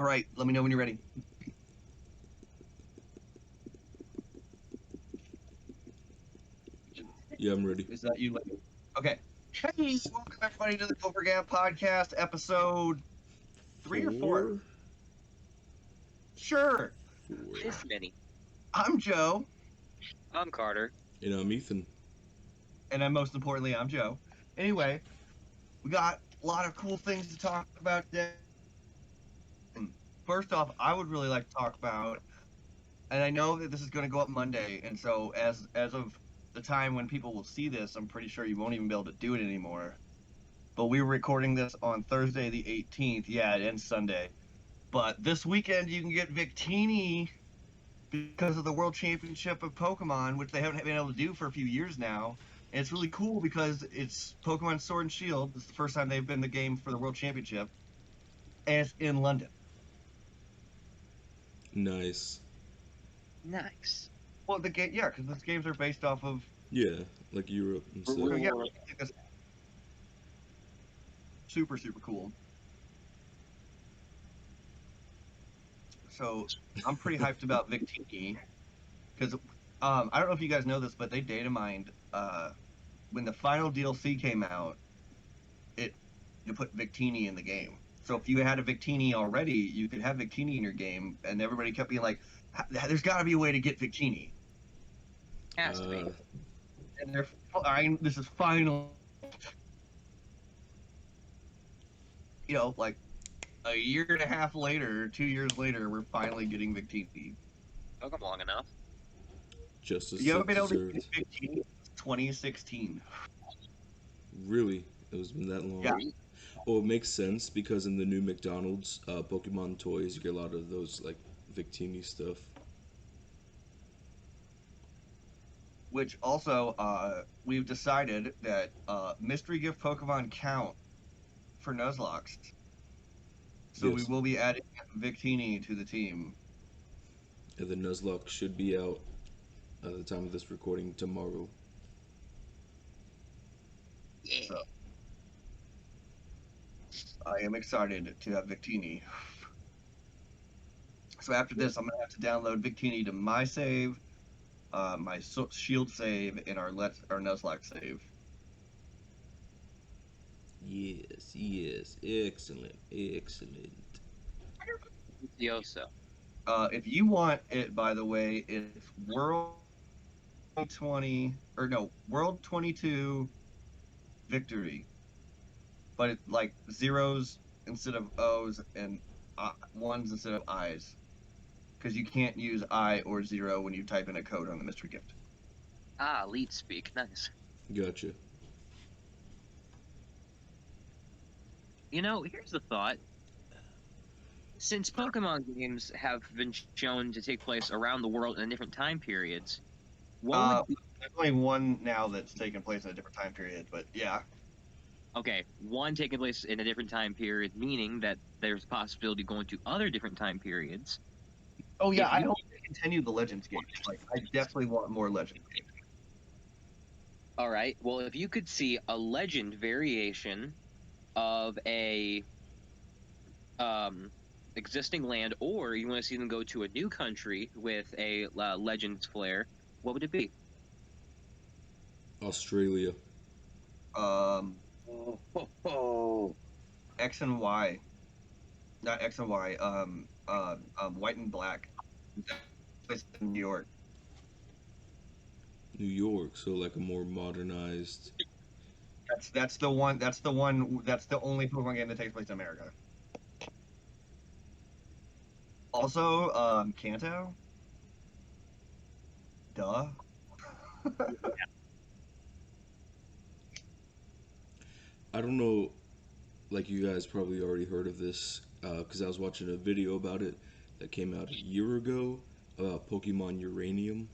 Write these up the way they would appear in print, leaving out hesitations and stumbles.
right, let me know when you're ready. Yeah, I'm ready. Is that you? Okay. Hey, welcome everybody to the Gopher Gab podcast, episode 3 or 4. Sure. This many. I'm Joe. I'm Carter. And I'm Ethan. And most importantly, I'm Joe. Anyway, we got a lot of cool things to talk about today. First off, I would really like to talk about, and I know that this is going to go up Monday, and so as of the time when people will see this, I'm pretty sure you won't even be able to do it anymore. But we were recording this on Thursday the 18th. Yeah, it ends Sunday. But this weekend you can get Victini because of the World Championship of Pokemon, which they haven't been able to do for a few years now. And it's really cool because it's Pokemon Sword and Shield. It's the first time they've been in the game for the World Championship. And it's in London. Nice. Nice. Well, the game, yeah, because those games are based off of. Yeah, like Europe and stuff. So yeah, it's super cool. So I'm pretty hyped about Victini because I don't know if you guys know this, but they data mined when the final DLC came out. You put Victini in the game. So if you had a Victini already, you could have Victini in your game, and everybody kept being like, "There's got to be a way to get Victini." Has to be. And this is final. You know, like a year and a half later, 2 years later, we're finally getting Victini. Took them long enough. Just as You haven't been able to deserved. get Victini since 2016. Really? It was been that long? Yeah. Well, it makes sense because in the new McDonald's Pokemon toys, you get a lot of those like Victini stuff. Which also, we've decided that mystery gift Pokemon count for Nuzlocks. So Yes. we will be adding Victini to the team. And the Nuzlocke should be out at the time of this recording tomorrow. Yeah. So I am excited to have Victini. So after this, I'm gonna have to download Victini to my save, my Shield save, and our Nuzlocke save. Yes, excellent. Yoso. If you want it, by the way, it's World 22 Victory, but it's like zeros instead of O's and ones instead of I's, because you can't use I or 0 when you type in a code on the mystery gift. Lead speak. Nice. Gotcha. You know, here's the thought. Since Pokemon games have been shown to take place around the world in different time periods, what would be... There's only one now that's taking place in a different time period, but yeah. Okay, one taking place in a different time period, meaning that there's a possibility going to other different time periods. Oh yeah, I hope they continue the Legends games. Like, I definitely want more Legends games. All right. Well, if you could see a Legend variation of a existing land, or you want to see them go to a new country with a Legends flair, what would it be? Australia. X and Y, not X and Y. White and Black. Place in New York. New York, so like a more modernized. That's the one. That's the only Pokemon game that takes place in America. Also, Kanto. Duh. I don't know, like you guys probably already heard of this because I was watching a video about it that came out a year ago about Pokemon Uranium.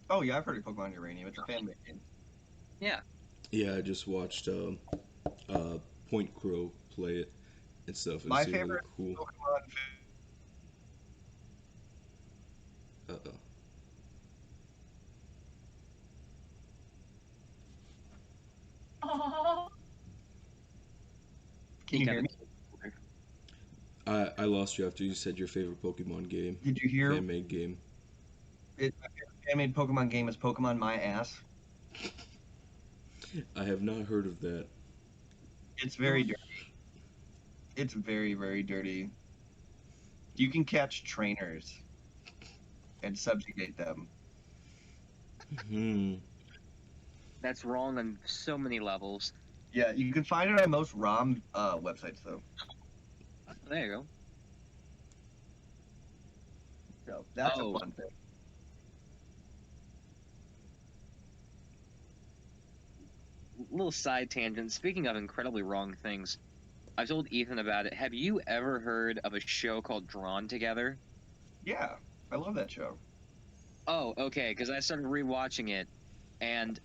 Oh yeah, I've heard of Pokemon Uranium. It's a fan made game. Yeah. Yeah, I just watched Point Crow play it and stuff. My It's really favorite cool. Pokemon. Uh-oh. Can you hear me? I lost you after you said your favorite Pokemon game, Did you hear fan made game. it? My favorite fan-made Pokemon game is Pokemon My Ass. I have not heard of that. It's very dirty. It's very, very dirty. You can catch trainers and subjugate them. Hmm. That's wrong on so many levels. Yeah, you can find it on most ROM websites though. There you go. So that's a Oh, fun thing. little side tangent. Speaking of incredibly wrong things, I've told Ethan about it. Have you ever heard of a show called Drawn Together? Yeah, I love that show. Oh, okay, because I started rewatching it, and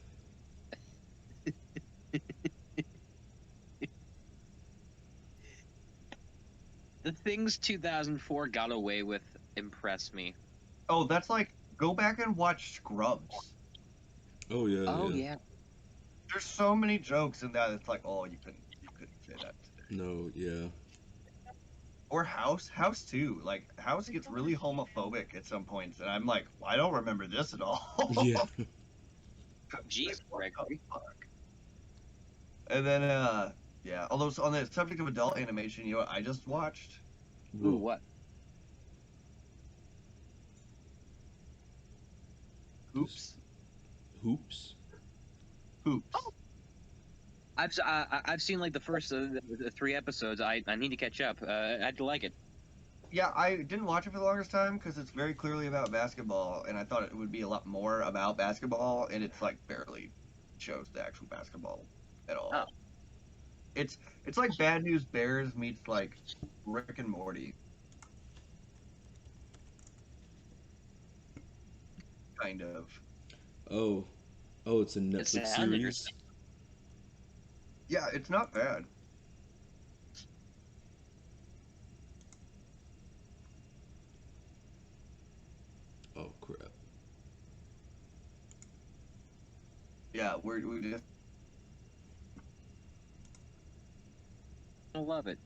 the things 2004 got away with impress me. Oh, that's like go back and watch Scrubs. Oh yeah, Oh, yeah. yeah. There's so many jokes in that. It's like, oh, you couldn't say that today. No, yeah. Or House too. Like House gets really homophobic at some points, and I'm like, well, I don't remember this at Yeah. all. Like, Jeez, what the Gregory. fuck? And then, yeah. Although on the subject of adult animation, you know what I just watched? Ooh, Whoa. what? Just Hoops. hoops. Hoops. I've seen like the first the 3 episodes. I need to catch up. I'd like it. Yeah, I didn't watch it for the longest time because it's very clearly about basketball, and I thought it would be a lot more about basketball, and it's like barely shows the actual basketball at Oh, all. It's like Bad News Bears meets like Rick and Morty, kind of. Oh. Oh, it's a it Netflix sounds series. interesting. Yeah, it's not bad. Oh crap. Yeah, we just I love it.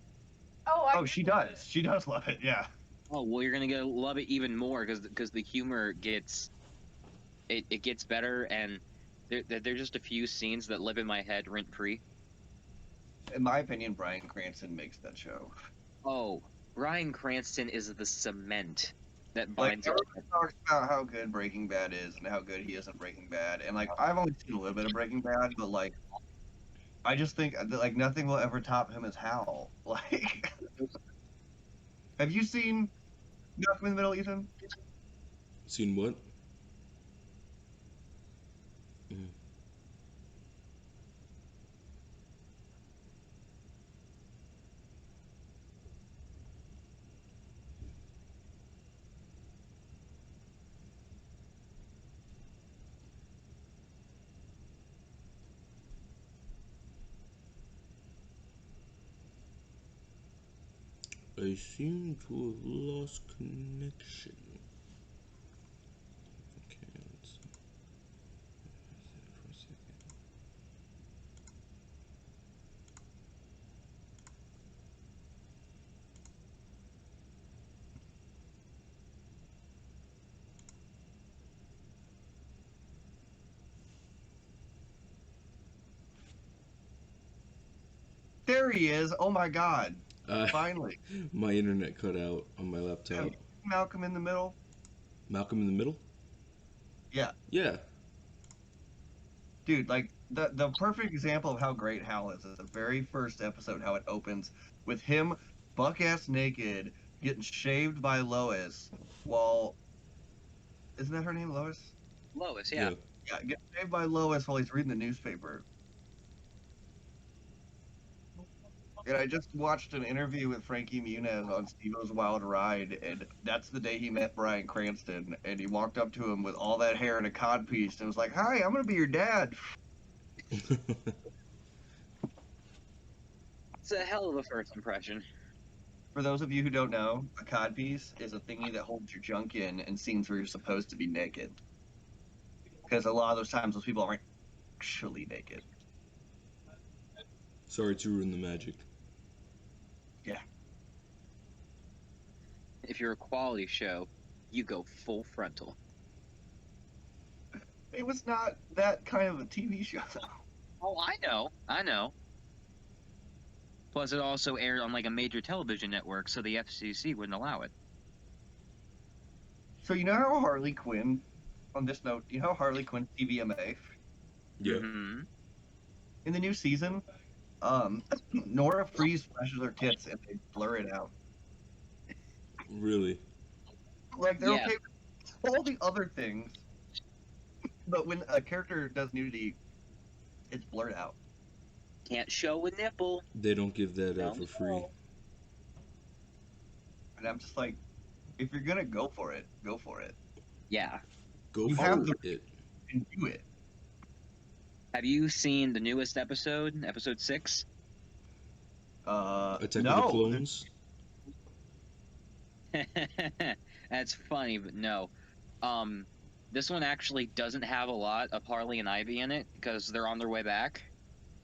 oh she does love it. Yeah, Oh well, you're gonna love it even more because the humor gets it gets better, and there's just a few scenes that live in my head rent free. in my opinion, Bryan Cranston makes that show. Oh, Bryan Cranston is the cement that Like binds it. everyone talks about how good Breaking Bad is and how good he is in Breaking Bad, and like I've only seen a little bit of Breaking Bad, but like I just think that like nothing will ever top him as Hal. Like, have you seen Malcolm in the Middle, Ethan? Seen what? Mm. I seem to have lost connection. Okay, let's see for a second. There he is. Oh my God! Uh, Finally, my internet cut out on my have you laptop. seen Malcolm in the Middle? Malcolm in the Middle? Yeah, Yeah. dude. Like the perfect example of how great Hal is the very first episode. How it opens with him buck ass naked, getting shaved by Lois, while isn't that her name, Lois? Lois, yeah. Yeah. Yeah, getting shaved by Lois while he's reading the newspaper. And I just watched an interview with Frankie Muniz on Steve-O's Wild Ride, and that's the day he met Bryan Cranston. And he walked up to him with all that hair and a codpiece and was like, "Hi, I'm gonna be your dad." It's a hell of a first impression. For those of you who don't know, a codpiece is a thingy that holds your junk in scenes where you're supposed to be naked. Because a lot of those times, those people aren't actually naked. Sorry to ruin the magic. Yeah. If you're a quality show, you go full frontal. It was not that kind of a TV show, though. Oh, I know. Plus, it also aired on like a major television network, so the FCC wouldn't allow it. So you know how Harley Quinn, on this note, you know how Harley Quinn's TVMA? Yeah. Mm-hmm. In the new season, Nora Freeze flashes her tits and they blur it out. Really? Like, they're Yeah, okay with all the other things, but when a character does nudity, it's blurred out. can't show a nipple. They don't give that out No. for free. And I'm just like, if you're gonna go for it, go for it. Yeah. Go You for have the it. and do it. Have you seen the newest episode, episode 6? Attack of the No. Clones. That's funny, but no. Um, this one actually doesn't have a lot of Harley and Ivy in it because they're on their way back.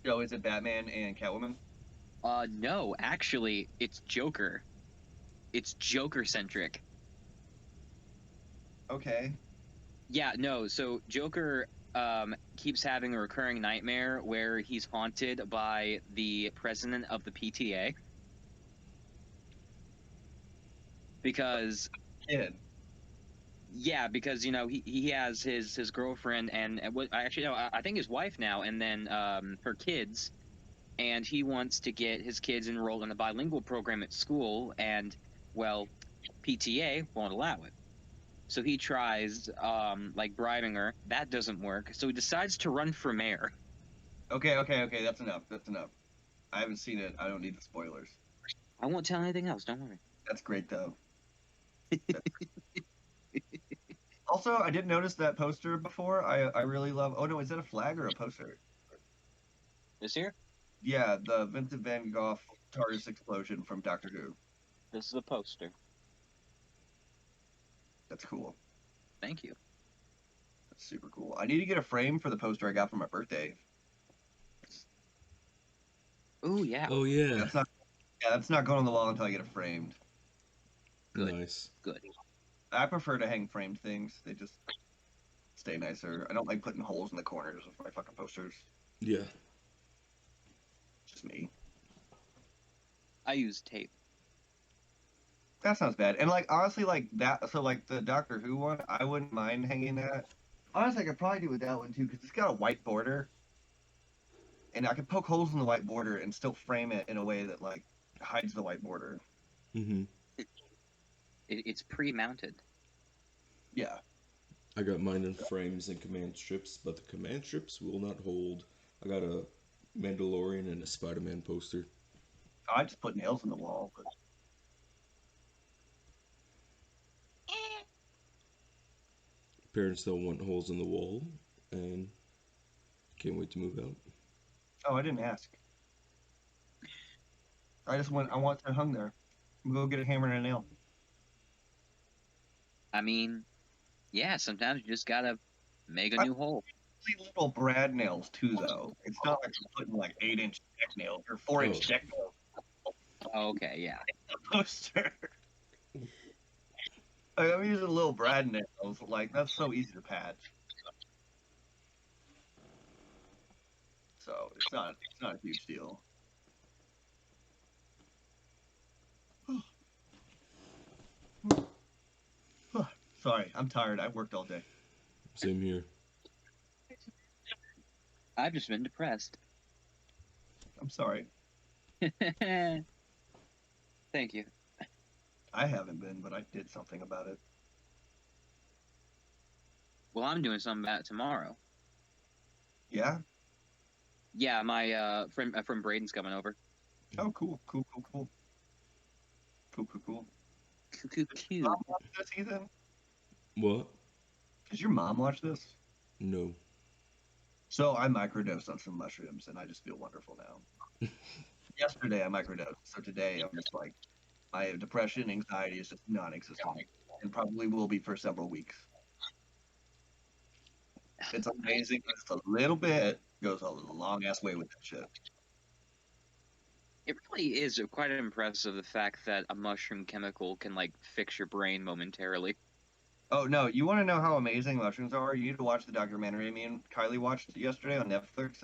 So is it Batman and Catwoman? No, actually, it's Joker. It's Joker centric. Okay. Yeah, no. So Joker keeps having a recurring nightmare where he's haunted by the president of the PTA because Kid. yeah, because he has his girlfriend and what actually no, I think his wife now, and then her kids, and he wants to get his kids enrolled in a bilingual program at school, and well, PTA won't allow it. So he tries like bribing her. That doesn't work. So he decides to run for mayor. Okay. That's enough. That's enough. I haven't seen it. I don't need the spoilers. I won't tell anything else. Don't worry. That's great, though. Also, I didn't notice that poster before. I really love. Oh no, is that a flag or a poster? This here. Yeah, the Vincent Van Gogh TARDIS explosion from Doctor Who. This is a poster. That's cool. Thank you. That's super cool. I need to get a frame for the poster I got for my birthday. Oh yeah. Oh yeah. That's not. Yeah, that's not going on the wall until I get it framed. Good. Nice. Good. I prefer to hang framed things. They just stay nicer. I don't like putting holes in the corners of my fucking posters. Yeah. Just me. I use tape. That sounds bad. And like honestly, like that. So like the Doctor Who one, I wouldn't mind hanging that. Honestly, I could probably do with that one too because it's got a white border, and I could poke holes in the white border and still frame it in a way that like hides the white border. Mm-hmm. It's pre-mounted. Yeah. I got mine in frames and command strips, but the command strips will not hold. I got a Mandalorian and a Spider-Man poster. I just put nails in the wall, but Parents don't want holes in the wall, and can't wait to move out. oh, I didn't ask. I want it hung there. Go get a hammer and a nail. I mean, yeah. Sometimes you just gotta make a new hole. Little brad nails too, though. It's not like you're putting like 8-inch deck nails or 4-inch Oh. deck nails Oh, okay, yeah. on the poster. Like, I'm using little brad nails. Like that's so easy to patch. So it's not a huge deal. Sorry, I'm tired. I've worked all day. Same here. I've just been depressed. I'm sorry. Thank you. I haven't been, but I did something about it. Well, I'm doing something about it tomorrow. Yeah? Yeah, my friend Braden's coming over. Oh, cool. Cool. Cute. Mom watch this, Ethan? What? Does your mom watch this? No. So I microdosed on some mushrooms, and I just feel wonderful now. Yesterday I microdosed, so today I'm just like, my depression, anxiety is just non-existent, and probably will be for several weeks. It's amazing. Just a little bit goes a long ass way with that shit. It really is quite impressive the fact that a mushroom chemical can like fix your brain momentarily. Oh no, you want to know how amazing mushrooms are? You need to watch the documentary me and Kylie watched yesterday on Netflix.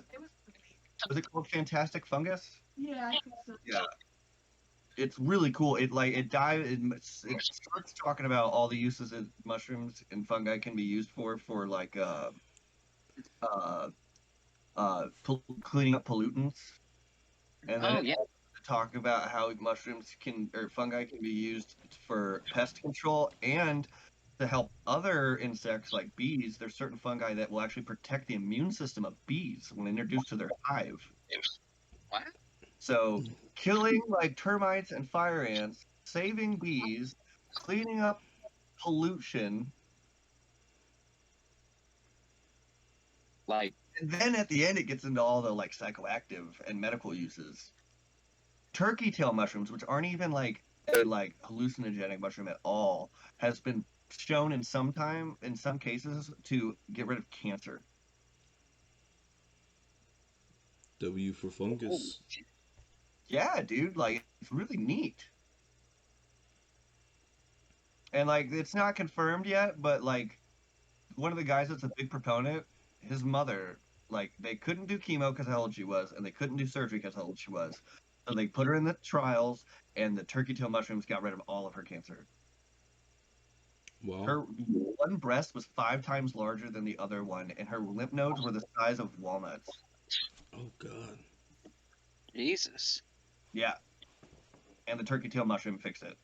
Was it called Fantastic Fungus? Yeah, I think so. Yeah, it's really cool. It starts talking about all the uses that mushrooms and fungi can be used for like uh cleaning up pollutants, and then Oh it yeah, talk about how mushrooms can or fungi can be used for pest control and to help other insects like bees. There's certain fungi that will actually protect the immune system of bees when introduced to their hive. what? So killing like termites and fire ants, saving bees, cleaning up pollution, Like, and then at the end it gets into all the like psychoactive and medical uses. Turkey tail mushrooms, which aren't even like a like hallucinogenic mushroom at all, has been shown in some cases to get rid of cancer. W for fungus. Yeah, dude, like it's really neat. And like it's not confirmed yet, but like one of the guys that's a big proponent, his mother, like they couldn't do chemo because how old she was, and they couldn't do surgery because how old she was. So they put her in the trials, and the turkey tail mushrooms got rid of all of her cancer. Wow. Her one breast was 5 times larger than the other one, and her lymph nodes were the size of walnuts. Oh God. Jesus. Yeah, and the turkey tail mushroom fixed it.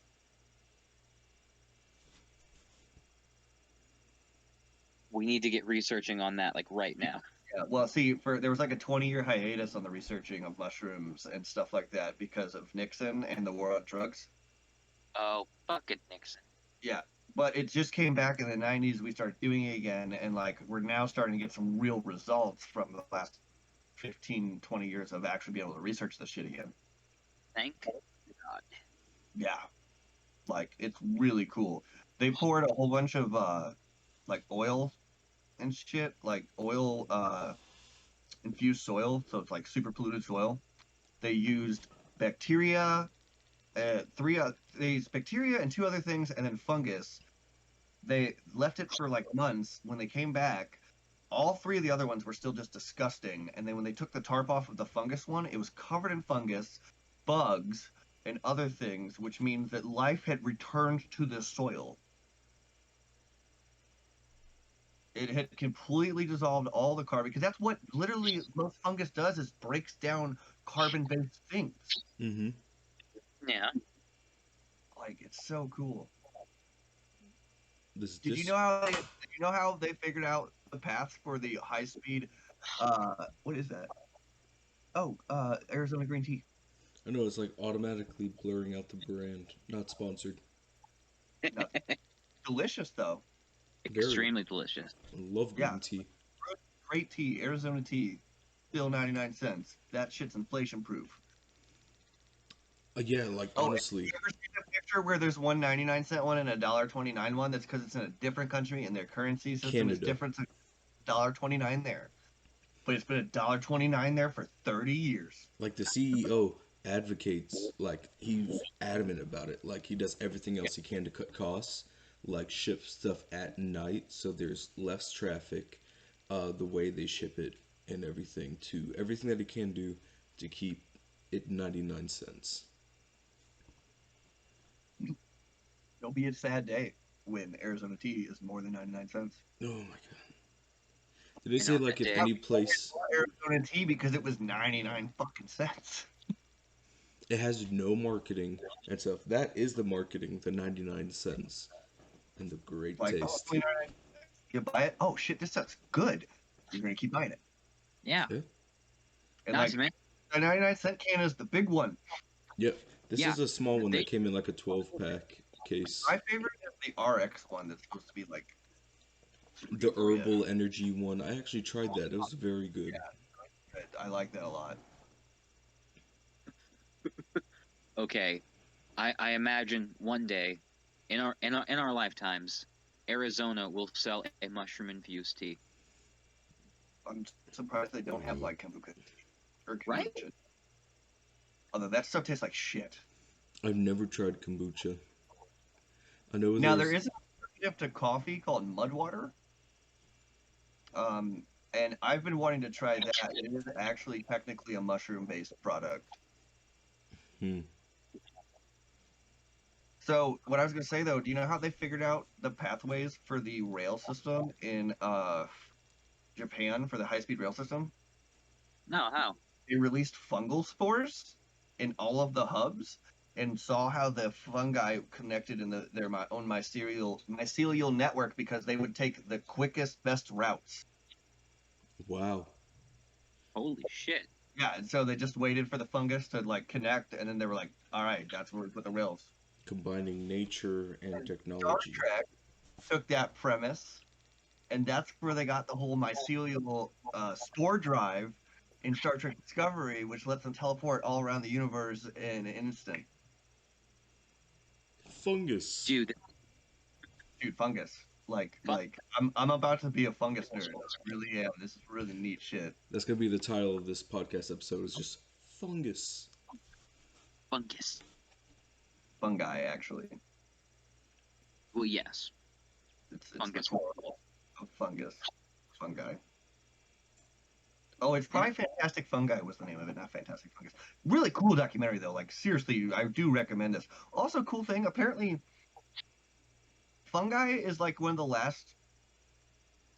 We need to get researching on that like right now. Yeah, well, see, for there was like a 20-year hiatus on the researching of mushrooms and stuff like that because of Nixon and the war on drugs. Oh, fucking Nixon. Yeah, but it just came back in the 90s. We started doing it again, and like we're now starting to get some real results from the last 15, 20 years of actually being able to research this shit again. Thank God. Yeah, like it's really cool. They poured a whole bunch of like oil and shit, like oil infused soil, so it's like super polluted soil. They used bacteria, they used bacteria and two other things, and then fungus. They left it for like months. When they came back, all three of the other ones were still just disgusting. And then when they took the tarp off of the fungus one, it was covered in fungus, bugs, and other things, which means that life had returned to the soil. It had completely dissolved all the carbon because that's what literally most fungus does is breaks down carbon-based things. Mm-hmm. Yeah. Like it's so cool. This Did you this know how they figured out the paths for the high speed what is that? Oh, Arizona green tea. I know it's like automatically blurring out the brand. Not sponsored. No, delicious though. Very. Extremely delicious. I love Yeah, green tea. great tea, Arizona tea. Still 99 cents. That shit's inflation proof. Yeah, like Oh, and honestly, you ever seen a picture where there's one 99 cent one and a $1.29 one? That's because it's in a different country and their currency system is Canada. different. So $1.29 there. But it's been $1.29 there for 30 years. Like the CEO advocates, like he's adamant about it. Like he does everything else he can to cut costs, like ship stuff at night so there's less traffic, the way they ship it and everything that he can do to keep it 99 cents. It'll be a sad day when Arizona tea is more than 99 cents. Oh my god. Did they And say on like that if day, any place Arizona tea because it was 99 fucking cents. it has no marketing and stuff, that is the marketing, the 99 cents and the great Like, oh, taste. 29, you buy it. Oh shit, this stuff's good. You're gonna keep buying it. yeah. Yeah. And Nice, like man. the 99 cent can is the big one. Yep. This Yeah. is a small one They, that came in like a 12 pack case. My favorite is the RX one that's supposed to be like super The good for you. herbal energy one. I actually tried that. It was very good. I like that a lot. okay. I imagine one day in our lifetimes, Arizona will sell a mushroom infused tea. I'm surprised they don't have like kombucha tea or Right? kombucha. Although that stuff tastes like shit. I've never tried kombucha. I know Now there there's is an alternative to coffee called mud water. Um, and I've been wanting to try that. It is actually technically a mushroom-based product. hmm, So what I was gonna say though, do you know how they figured out the pathways for the rail system in Japan for the high-speed rail system? No, how? They released fungal spores in all of the hubs and saw how the fungi connected in their own mycelial network because they would take the quickest, best routes. wow, Holy shit. Yeah, and so they just waited for the fungus to like connect, and then they were like, "All right, that's where we put the rails." combining nature and Star technology. Trek took that premise, and that's where they got the whole mycelial spore drive in Star Trek Discovery, which lets them teleport all around the universe in an instant. Fungus. Dude, Dude, fungus. fun- I'm about to be a fungus nerd. I really am. This is really neat shit. That's gonna be the title of this podcast episode. Is just fungus. fungus. Fungi, actually. Well, yes. It's the Fungus. plural of fungus. Fungi. Oh, it's Yeah. probably Fantastic Fungi was the name of it, not Fantastic Fungus. Really cool documentary though. Like seriously, I do recommend this. Also, cool thing. Apparently, fungi is like one of the last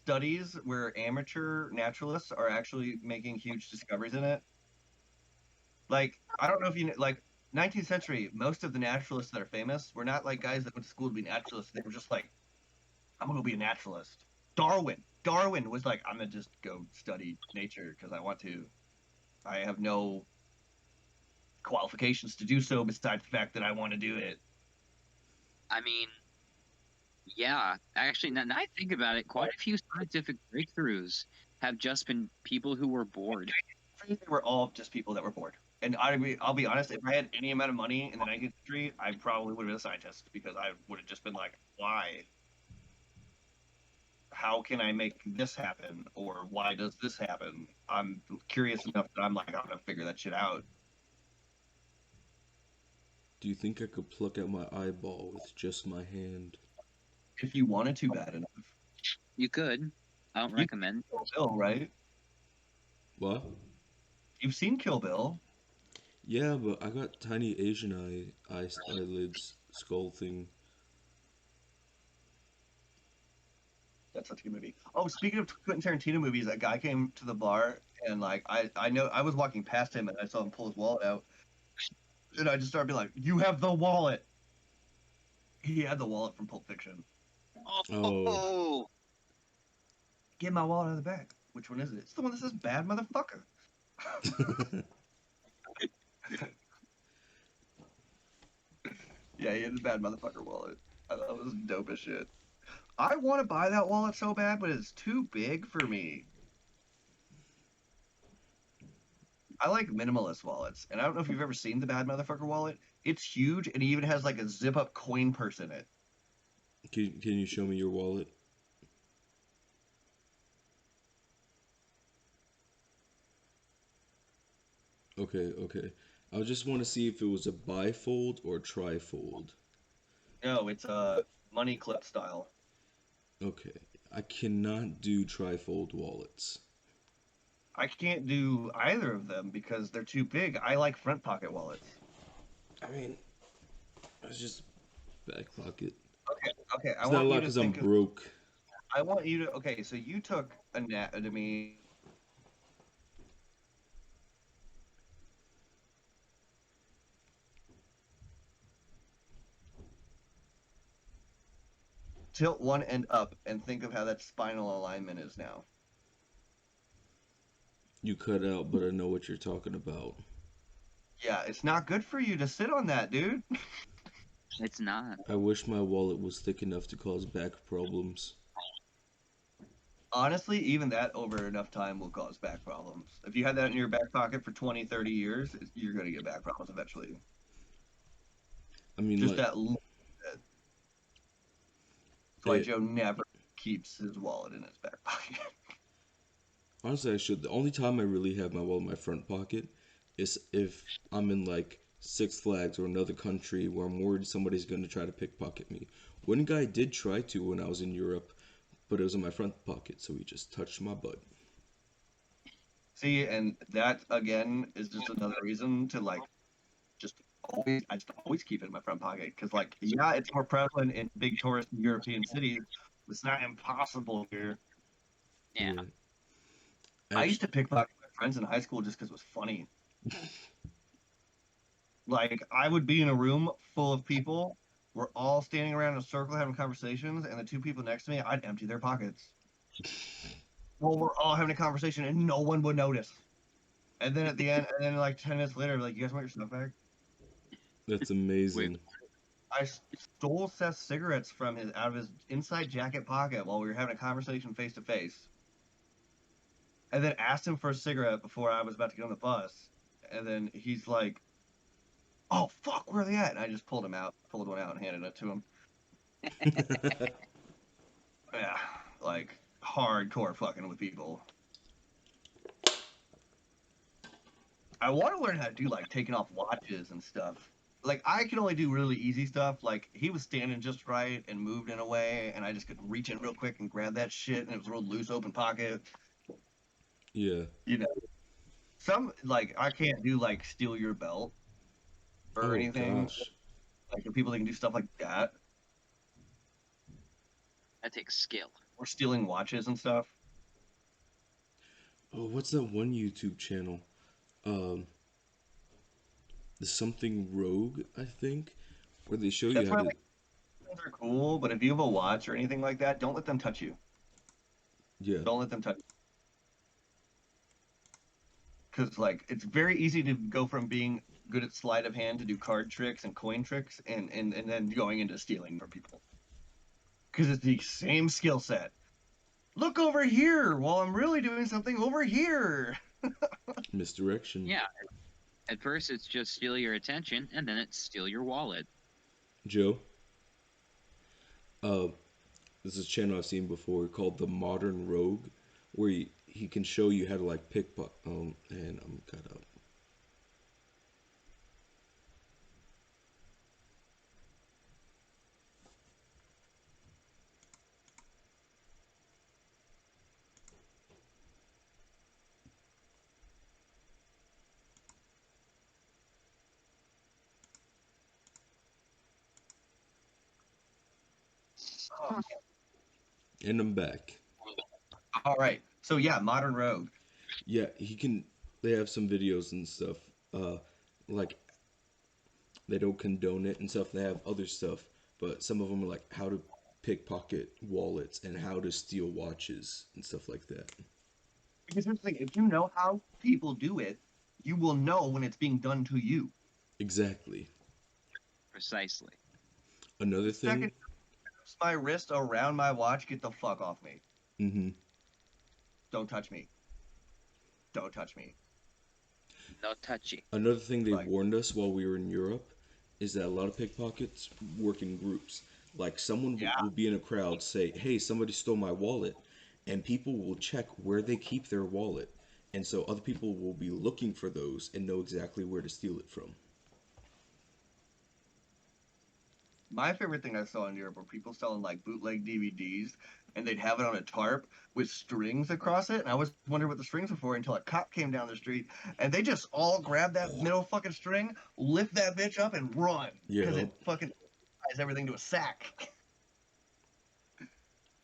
studies where amateur naturalists are actually making huge discoveries in it. Like, I don't know if you know, like 19th century, most of the naturalists that are famous were not like guys that went to school to be naturalists. They were just like, I'm gonna go be a naturalist. Darwin was like, I'm gonna just go study nature because I want to. I have no qualifications to do so besides the fact that I want to do it. I mean, yeah. Actually, now I think about it, quite a few scientific breakthroughs have just been people who were bored. They were all just people that were bored. And I'll be honest, if I had any amount of money in the 19th century, I probably would have been a scientist because I would have just been like, why? How can I make this happen? Or why does this happen? I'm curious enough that I'm like, I'm gonna figure that shit out. Do you think I could pluck out my eyeball with just my hand? If you wanted to bad enough. You could. I don't You recommend. Kill Bill, right? What? You've seen Kill Bill. Yeah, but I got tiny Asian eyelids skull thing. That's such a good movie. Oh, speaking of Quentin Tarantino movies, that guy came to the bar and like I know I was walking past him and I saw him pull his wallet out and I just started being like, "You have the wallet." He had the wallet from Pulp Fiction. Oh, Oh, Get my wallet out of the bag. Which one is it? It's the one that says "bad motherfucker." Yeah, he had the bad motherfucker wallet. I thought it was dope as shit. I want to buy that wallet so bad, but it's too big for me. I like minimalist wallets, and I don't know if you've ever seen the bad motherfucker wallet. It's huge, and it even has like a zip up coin purse in it. can you show me your wallet? Okay, okay. I just want to see if it was a bifold or trifold. No, it's a money clip style. Okay, I cannot do trifold wallets. I can't do either of them because they're too big. I like front pocket wallets. I mean, it's just back pocket. Okay, okay. It's not a lot because I'm broke. I want you to. Okay, so you took anatomy. Tilt one end up and think of how that spinal alignment is now. You cut out, but I know what you're talking about. Yeah, it's not good for you to sit on that, dude. it's not. I wish my wallet was thick enough to cause back problems. Honestly, even that over enough time will cause back problems. If you had that in your back pocket for 20, 30 years, you're going to get back problems eventually. I mean, Just like, that little bit. That's why it, Joe never keeps his wallet in his back pocket. honestly, I should. The only time I really have my wallet in my front pocket is if I'm in like Six Flags or another country where I'm worried somebody's going to try to pickpocket me. One guy did try to when I was in Europe, but it was in my front pocket, so he just touched my butt. See, and that again is just another reason to like just I just always keep it in my front pocket because like yeah, it's more prevalent in big tourist European cities. It's not impossible here. Yeah. Yeah. I used to Actually, pickpocket my friends in high school just because it was funny. Like I would be in a room full of people, we're all standing around in a circle having conversations, and the two people next to me, I'd empty their pockets. Well, we're all having a conversation and no one would notice. And then at the end, and then like 10 minutes later, like, you guys want your stuff back? that's Wait. amazing. I stole Seth's cigarettes from his out of his inside jacket pocket while we were having a conversation face to face, and then asked him for a cigarette before I was about to get on the bus. And then he's like, "Oh fuck, where are they at?" And I just pulled one out, and handed it to him. Yeah, like hardcore fucking with people. I want to learn how to do like taking off watches and stuff. Like I can only do really easy stuff. Like he was standing just right and moved in a way, and I just could reach in real quick and grab that shit, and it was a real loose, open pocket. Yeah. You know, some like I can't do like steal your belt or Oh anything. gosh. Like the people that can do stuff like that That takes skill. or stealing watches and stuff. Oh, what's that one YouTube channel? Um, the something Rogue, I think, where they show you That's how why to. like they're cool, but if you have a watch or anything like that, don't let them touch you. Yeah. Don't let them touch because like it's very easy to go from being good at sleight of hand to do card tricks and coin tricks and then going into stealing from people because it's the same skill set. Look over here while I'm really doing something over here. Misdirection. Yeah. At first, it's just steal your attention, and then it's steal your wallet. Joe, uh, this is a channel I've seen before called The Modern Rogue, where he can show you how to like pickpocket. And I'm kind of. Oh, And I'm back. all right, so yeah, modern rogue. Yeah, he can. They have some videos and stuff. Uh, like they don't condone it and stuff. They have other stuff, but some of them are like how to pickpocket wallets and how to steal watches and stuff like that. Because here's the thing: if you know how people do it, you will know when it's being done to you. Exactly. Precisely. Another The second thing. it wraps my wrist around my watch, get the fuck off me. Hmm. Don't touch me. Don't touch me. No touchy. Another thing they Like, warned us while we were in Europe is that a lot of pickpockets work in groups. Like someone yeah, will be in a crowd, say, "Hey, somebody stole my wallet," and people will check where they keep their wallet, and so other people will be looking for those and know exactly where to steal it from. my favorite thing I saw in Europe were people selling like bootleg DVDs, and they'd have it on a tarp with strings across it. And I was wondering what the strings were for until a cop came down the street, and they just all grab that middle fucking string, lift that bitch up, and run because Yeah, it fucking ties everything to a sack.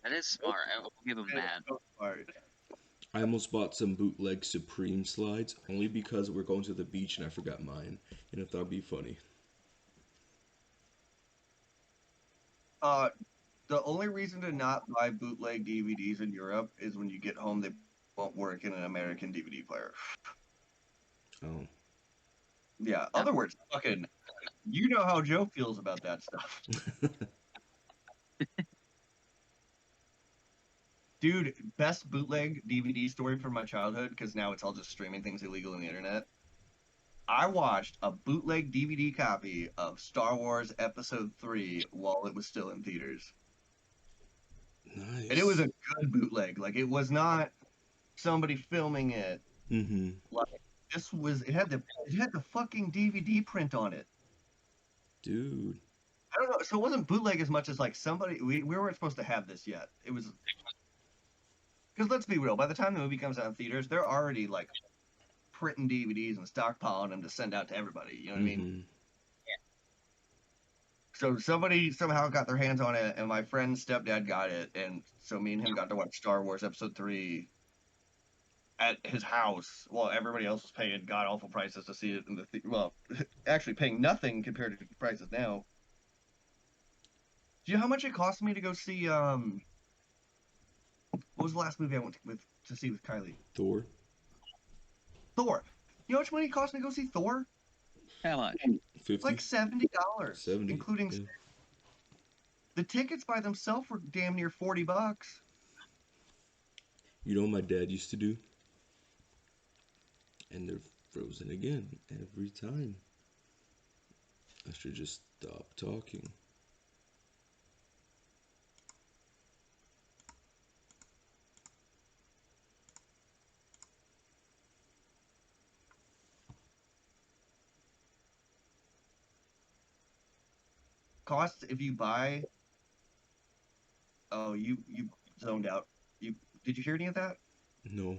That is smart. I will give him that. So smart. I almost bought some bootleg Supreme slides only because we're going to the beach and I forgot mine, and I thought it'd be funny. Uh, the only reason to not buy bootleg DVDs in Europe is when you get home, they won't work in an American DVD player. Oh. Yeah, Yep. other words, fucking, you know how Joe feels about that stuff. Dude, best bootleg DVD story from my childhood, because now it's all just streaming things illegal on the internet. I watched a bootleg DVD copy of Star Wars Episode 3 while it was still in theaters. And it was Nice. a good bootleg. Like, it was not somebody filming it. Mm-hmm. it had the fucking DVD print on it. Dude. I don't know. So it wasn't bootleg as much as like somebody we weren't supposed to have this yet. It was because let's be real. By the time the movie comes out in theaters, they're already like printing DVDs and stockpiling them to send out to everybody. You know what I mean? Mm-hmm. So somebody somehow got their hands on it, and my friend's stepdad got it, and so me and him got to watch Star Wars Episode 3 at his house while everybody else was paying god awful prices to see it in the well, actually paying nothing compared to prices now. Do you know how much it cost me to go see what was the last movie I went to see with Kylie? Thor. Thor. You know how much money it cost me to go see Thor? How much? It's 50? like $70, 70. including Yeah. the tickets by themselves were damn near $40. You know what my dad used to do? And they're frozen again every time. I should just stop talking. Costs if you buy. Oh, you zoned out. You did you hear any of that? No.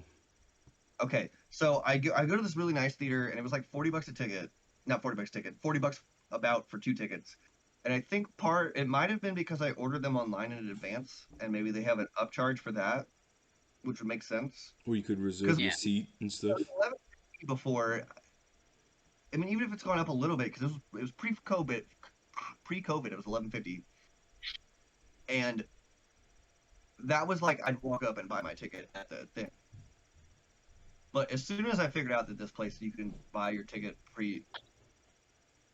Okay, so I go to this really nice theater, and it was like $40 a ticket. Not $40 a ticket. $40 about for two tickets. And I think it might have been because I ordered them online in advance, and maybe they have an upcharge for that, which would make sense. Or you could reserve Because your Yeah. seat and stuff. before, I mean, even if it's gone up a little bit, because it was pre-COVID, it was 1150, and that was like I'd walk up and buy my ticket at the thing. But as soon as I figured out that this place you can buy your ticket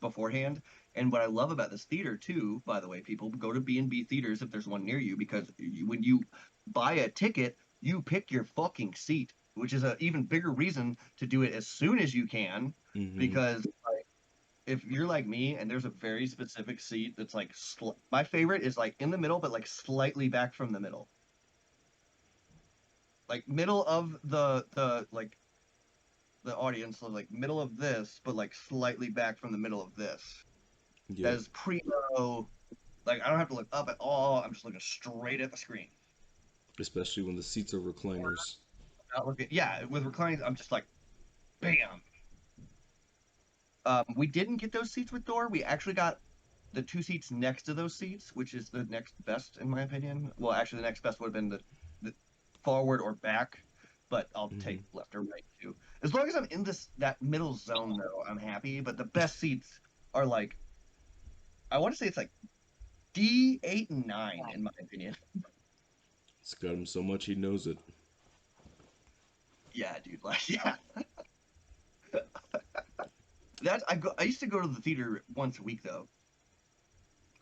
beforehand, and what I love about this theater too, by the way, people go to B&B theaters if there's one near you, because when you buy a ticket, you pick your fucking seat, which is an even bigger reason to do it as soon as you can, Mm-hmm. because if you're like me and there's a very specific seat that's like my favorite is like in the middle but like slightly back from the middle, like middle of the like the audience, so like middle of this but like slightly back from the middle of this. That Yeah. is low. Like I don't have to look up at all, I'm just looking straight at the screen. Especially when the seats are recliners. Not looking, yeah, with reclining I'm just like bam. We didn't get those seats with Thor. We actually got the two seats next to those seats, which is the next best in my opinion. Well, actually, the next best would have been the forward or back, but I'll Mm-hmm. take left or right too. As long as I'm in that middle zone, though, I'm happy. But the best seats are like I want to say it's like D8 and 9 in my opinion. It's got him so much he knows it. Yeah, dude. Like yeah, I used to go to the theater once a week though.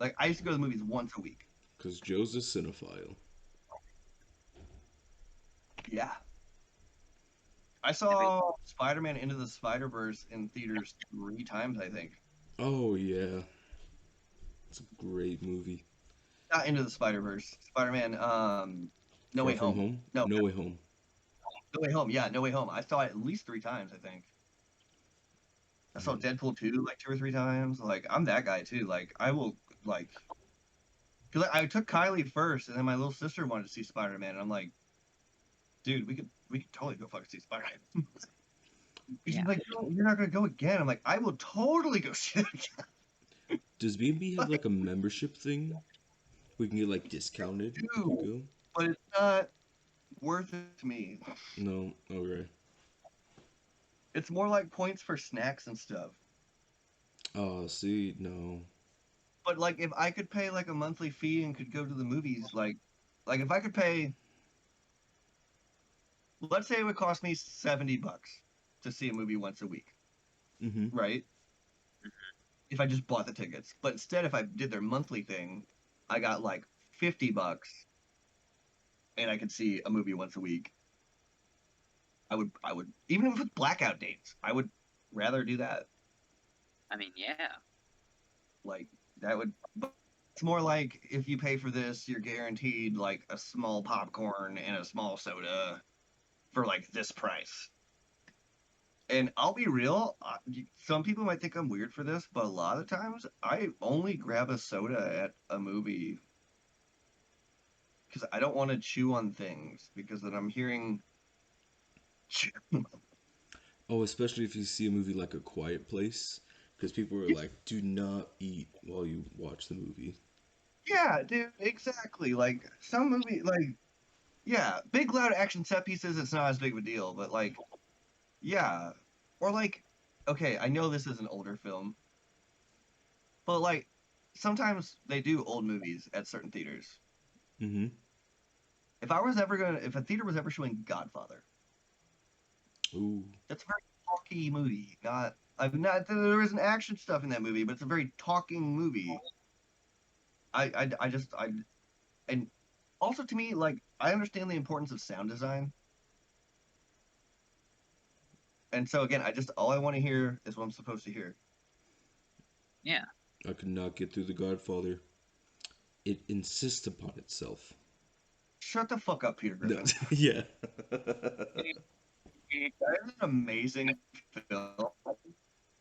Like I used to go to the movies once a week. Because Joe's a cinephile. Yeah. I Every saw Spider-Man Into the Spider-Verse in theaters 3 times, I think. Oh, yeah. It's a great movie. Not Into the Spider-Verse. Spider-Man, No Far Way From Home. Home? No, No Way Home. No Way Home. Yeah, No Way Home. I saw it at least 3 times, I think. I saw Mm. Deadpool 2 like 2 or 3 times. Like, I'm that guy too. Like, I will, like, because I took Kylie first, and then my little sister wanted to see Spider-Man, and I'm like, dude, we could totally go fucking see Spider-Man. She's yeah. like, no, you're not gonna go again. I'm like, I will totally go see it again. Does B&B have like a membership thing? We can get like discounted if we Dude, go? but it's not worth it to me. No? Okay. It's more like points for snacks and stuff. Oh, see, no. But like if I could pay like a monthly fee and could go to the movies, like if I could pay, let's say it would cost me $70 to see a movie once a week, Mm-hmm. right? If I just bought the tickets. But instead if I did their monthly thing, I got like $50 and I could see a movie once a week. I would even with blackout dates, I would rather do that. I mean, yeah. Like that would but it's more like if you pay for this, you're guaranteed like a small popcorn and a small soda for like this price. And I'll be real, some people might think I'm weird for this, but a lot of times I only grab a soda at a movie because I don't want to chew on things because then I'm hearing. Oh, especially if you see a movie like A Quiet Place, because people are like, do not eat while you watch the movie. Yeah, dude, exactly. Like some movie, like yeah, big loud action set pieces. It's not as big of a deal, but like yeah, or like okay, I know this is an older film, but like sometimes they do old movies at certain theaters. Mm-hmm. If a theater was ever showing Godfather, Ooh. that's a very talky movie. Not, I'm not. There isn't action stuff in that movie, but it's a very talking movie. I just, and also to me, like, I understand the importance of sound design, and so again, all I want to hear is what I'm supposed to hear. Yeah. I could not get through The Godfather. It insists upon itself. Shut the fuck up, Peter No, Griffin. yeah. That is an amazing film.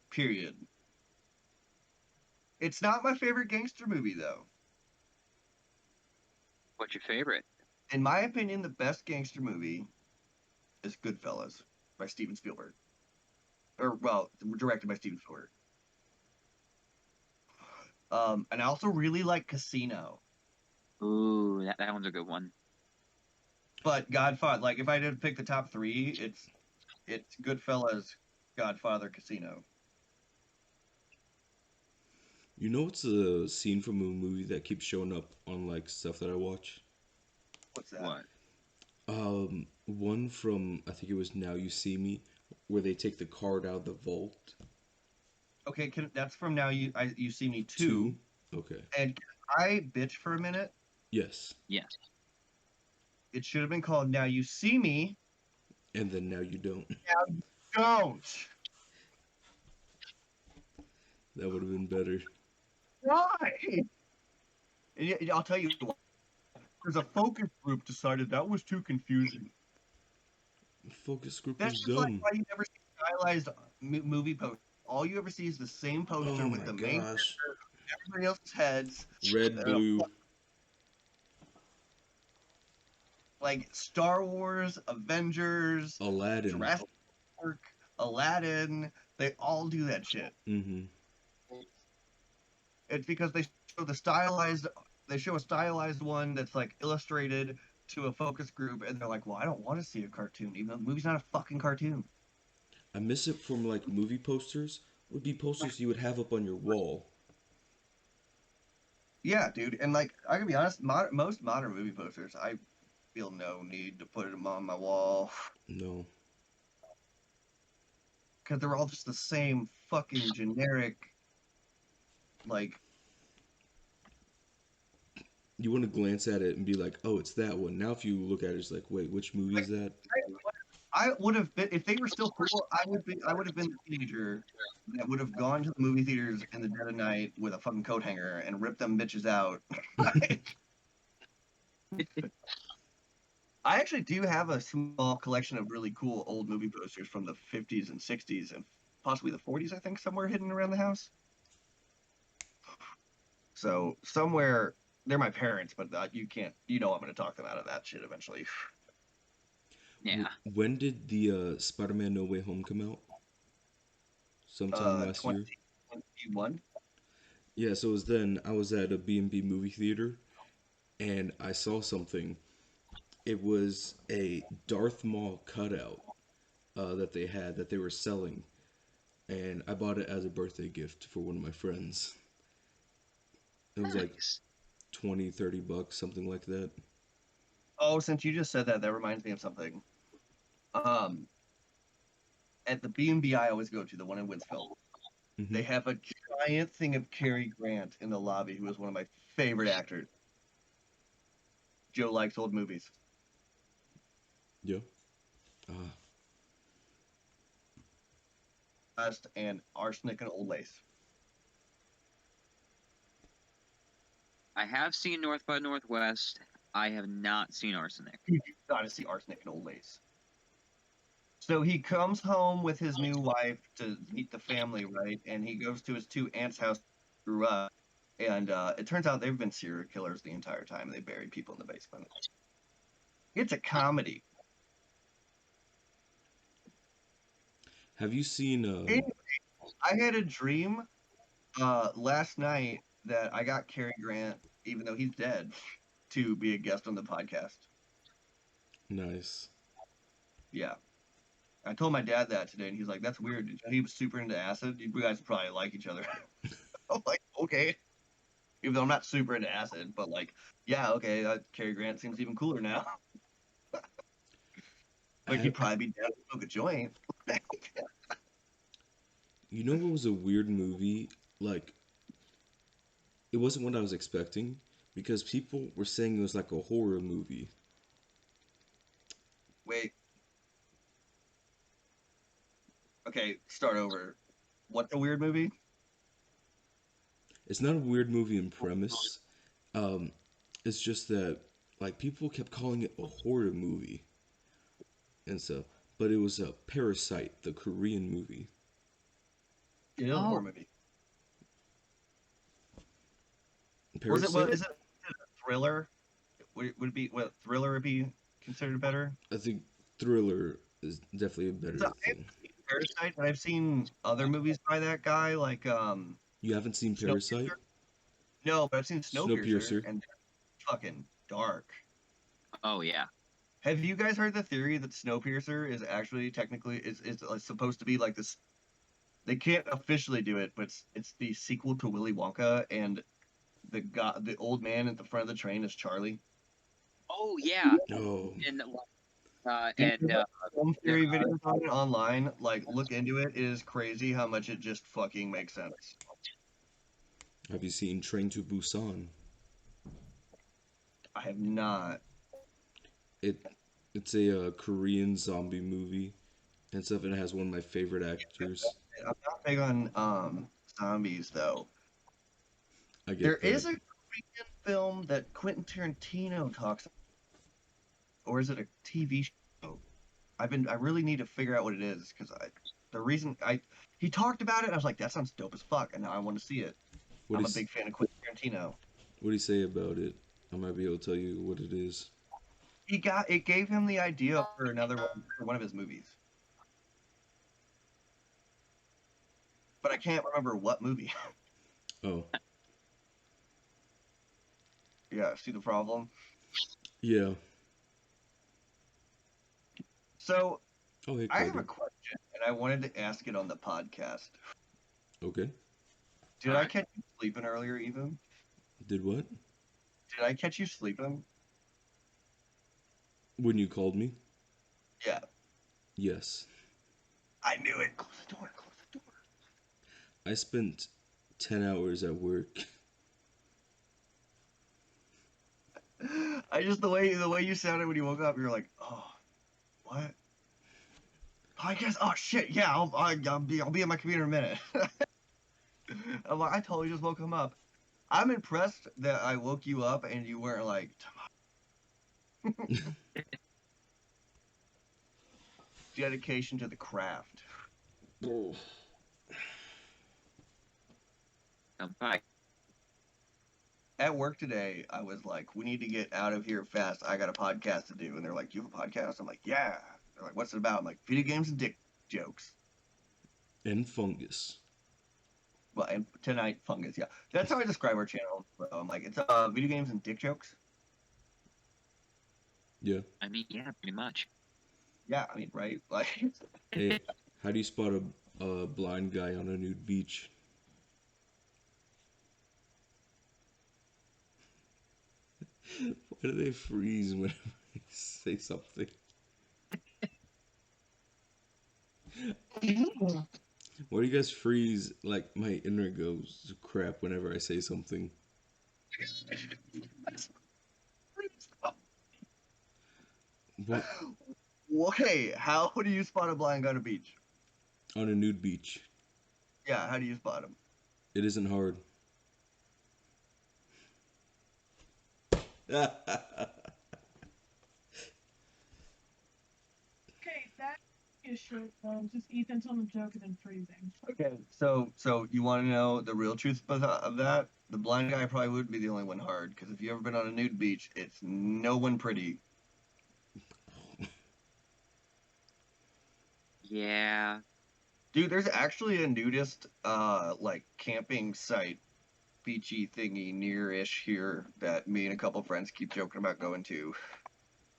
Period. It's not my favorite gangster movie though. What's your favorite? In my opinion, the best gangster movie is Goodfellas by Steven Spielberg, or well, directed by Steven Spielberg. And I also really like Casino, Ooh, that one's a good one. but Godfather. Like, if I did pick the top three, it's Goodfellas, Godfather, Casino. You know what's a scene from a movie that keeps showing up on like stuff that I watch? What's that? What? One from I think it was Now You See Me, where they take the card out of the vault. Okay, that's from Now You See Me Two. Two, Okay. and can I bitch for a minute? Yes. Yes. It should have been called Now You See Me. And then Now You Don't. Now You Don't. That would have been better. Why? I'll tell you what. There's a focus group decided that was too confusing. Focus group That's was just like dumb. why you never see stylized movie posters. All you ever see is the same poster Oh with my the main gosh. character, everybody else's heads, Red, uh, blue. like Star Wars, Avengers, Aladdin. Jurassic Park, Aladdin. They all do that shit. Mm-hmm. It's because show the stylized. They show a stylized one that's like illustrated to a focus group, and they're like, "Well, I don't want to see a cartoon, even though the movie's not a fucking cartoon." I miss it from like movie posters. Would be posters you would have up on your wall. Yeah, dude, and like I can be honest, most modern movie posters, I feel no need to put them on my wall No. because they're all just the same fucking generic. Like You want to glance at it and be like, oh, it's that one. Now if you look at it, it's like, wait, which movie is that? I would have been if they were still cool. I would have been the teenager that would have gone to the movie theaters in the dead of night with a fucking coat hanger and ripped them bitches out. I actually do have a small collection of really cool old movie posters from the 50s and 60s and possibly the 40s, I think, somewhere hidden around the house. So somewhere they're my parents, but you can't. You know, I'm going to talk them out of that shit eventually. Yeah. When did the Spider-Man No Way Home come out? Sometime last year. 2021. Yeah, so it was then I was at a B&B movie theater and I saw something. It was a Darth Maul cutout that they had that they were selling, and I bought it as a birthday gift for one of my friends. It was like Nice. 20, 30 bucks, something like that. Oh, since you just said that, that reminds me of something. Um, at the B&B I always go to, the one in Winsfield, Hmm. they have a giant thing of Cary Grant in the lobby, who is one of my favorite actors. Joe likes old movies. Yeah. Ah, And Arsenic and Old Lace. I have seen North by Northwest. I have not seen Arsenic. You gotta see Arsenic and Old Lace. So he comes home with his new wife to meet the family, right? And he goes to his two aunts' house, grew up, and it turns out they've been serial killers the entire time. They buried people in the basement. It's a comedy. Have you seen Anyway, I had a dream last night that I got Cary Grant, even though he's dead, to be a guest on the podcast. Nice. Yeah. I told my dad that today, and he's like, "That's weird." He was super into acid. You guys probably like each other. I'm like, okay. Even though I'm not super into acid, but like, yeah, okay. Cary Grant seems even cooler now. Like Ha- he'd probably be down to smoke a joint. you know what was a weird movie? Like, it wasn't what I was expecting because people were saying it was like a horror movie. Wait, okay, start over. What's a weird movie? It's not a weird movie in premise. Um, it's just that like people kept calling it a horror movie and so, but it was a Parasite, the Korean movie. It is a horror Oh, movie. Was it? Well, Parasite, is it a thriller? Would it be? What thriller would be considered better? I think Thriller is definitely a So better I haven't thing. seen Parasite, but I've seen other movies by that guy, like You haven't seen Parasite? Snowpiercer. No, but I've seen Snowpiercer, Snowpiercer? and they're fucking dark. oh yeah. Have you guys heard the theory that Snowpiercer is actually technically is supposed to be like this? They can't officially do it, but it's the sequel to Willy Wonka, and the old man at the front of the train is Charlie. Oh yeah. No. And There's and some there, theory videos on it online. Like, look into it. It is crazy how much it just fucking makes sense. Have you seen Train to Busan? I have not. It it's a Korean zombie movie and stuff, and it has one of my favorite actors. I'm not big on zombies though. I There get is that. a Korean film that Quentin Tarantino talks, or is it a TV show? I really need to figure out what it is because the reason he talked about it, I was like, that sounds dope as fuck, and now I want to see it. What do I'm you a big fan of Quentin Tarantino. what do you say about it? I might be able to tell you what it is. It gave him the idea for another one for one of his movies, but I can't remember what movie. Oh, Yeah, see the problem. yeah. So Oh, hey, I have a Carter. question, and I wanted to ask it on the podcast. Okay. Did all I right. catch you sleeping earlier, even? Did what? Did I catch you sleeping? When you called me? Yeah, Yes. I knew it. Close the door. Close the door. I spent 10 hours at work. I just the way you sounded when you woke up, you're like, oh, what? Podcast? Oh shit! Yeah, I'll be at my computer in a minute. I'm like, I totally just woke him up. I'm impressed that I woke you up and you weren't like dedication to the craft. Oh. Bye. At work today, I was like, we need to get out of here fast. I got a podcast to do. And they're like, you have a podcast? I'm like, yeah. They're like, what's it about? I'm like, video games and dick jokes. And Fungus. Well, and tonight, Fungus. Yeah. That's how I describe our channel. I'm like, it's video games and dick jokes. Yeah. I mean, yeah, pretty much. Yeah, I mean, right? Like, Hey, how do you spot a blind guy on a nude beach? Why do they freeze whenever I say something? Why do you guys freeze? Like, my internet goes to crap whenever I say something. What? okay, how do you spot a blind guy on a beach? On a nude beach. Yeah, how do you spot him? It isn't hard. Okay, that is truth, though. Just Ethan telling the joke and then freezing. Okay, so you want to know the real truth of that? The blind guy probably would be the only one hard, because if you've ever been on a nude beach, it's no one pretty. Yeah. Dude, there's actually a nudist, like, camping site, beachy thingy near-ish here that me and a couple friends keep joking about going to.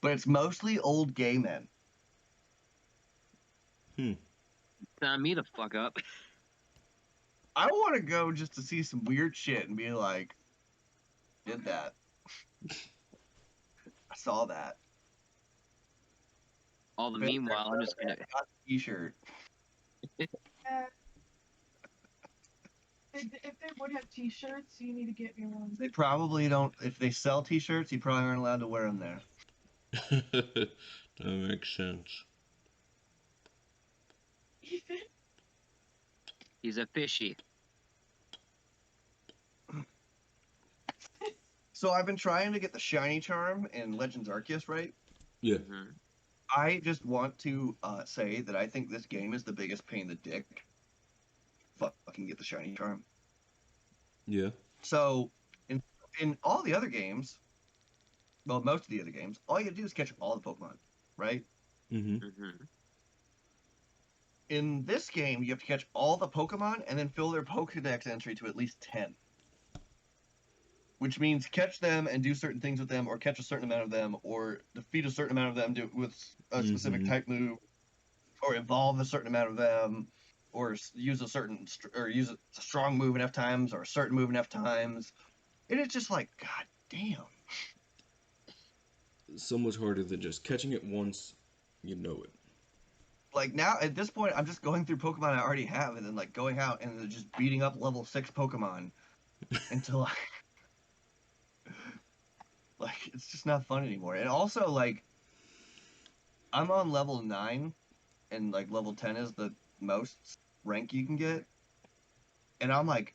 But it's mostly old gay men. Sign me the fuck up. I want to go just to see some weird shit and be like, did that. I saw that. All the meanwhile, I'm just gonna. Got the t-shirt. If they would have T-shirts, you need to get me one. They probably don't. If they sell t-shirts, you probably aren't allowed to wear them there. That makes sense. Ethan? He's a fishy. So I've been trying to get the shiny charm in Legends Arceus, right? Yeah. Mm-hmm. I just want to say that I think this game is the biggest pain in the dick. Fucking get the shiny charm. Yeah. So in all the other games, well, most of the other games, all you do is catch all the Pokemon, right? Mm-hmm. Mm-hmm. In this game, you have to catch all the Pokemon and then fill their Pokedex entry to at least 10. Which means catch them and do certain things with them, or catch a certain amount of them, or defeat a certain amount of them with a specific type move, or evolve a certain amount of them, or use a strong move enough times, or a certain move enough times. And it's just like, god damn. So much harder than just catching it once, you know it. Like now, at this point, I'm just going through Pokemon I already have, and then like going out and then just beating up level 6 Pokemon until I... Like, it's just not fun anymore. And also, like, I'm on level 9, and, like, level 10 is the most rank you can get. And I'm like,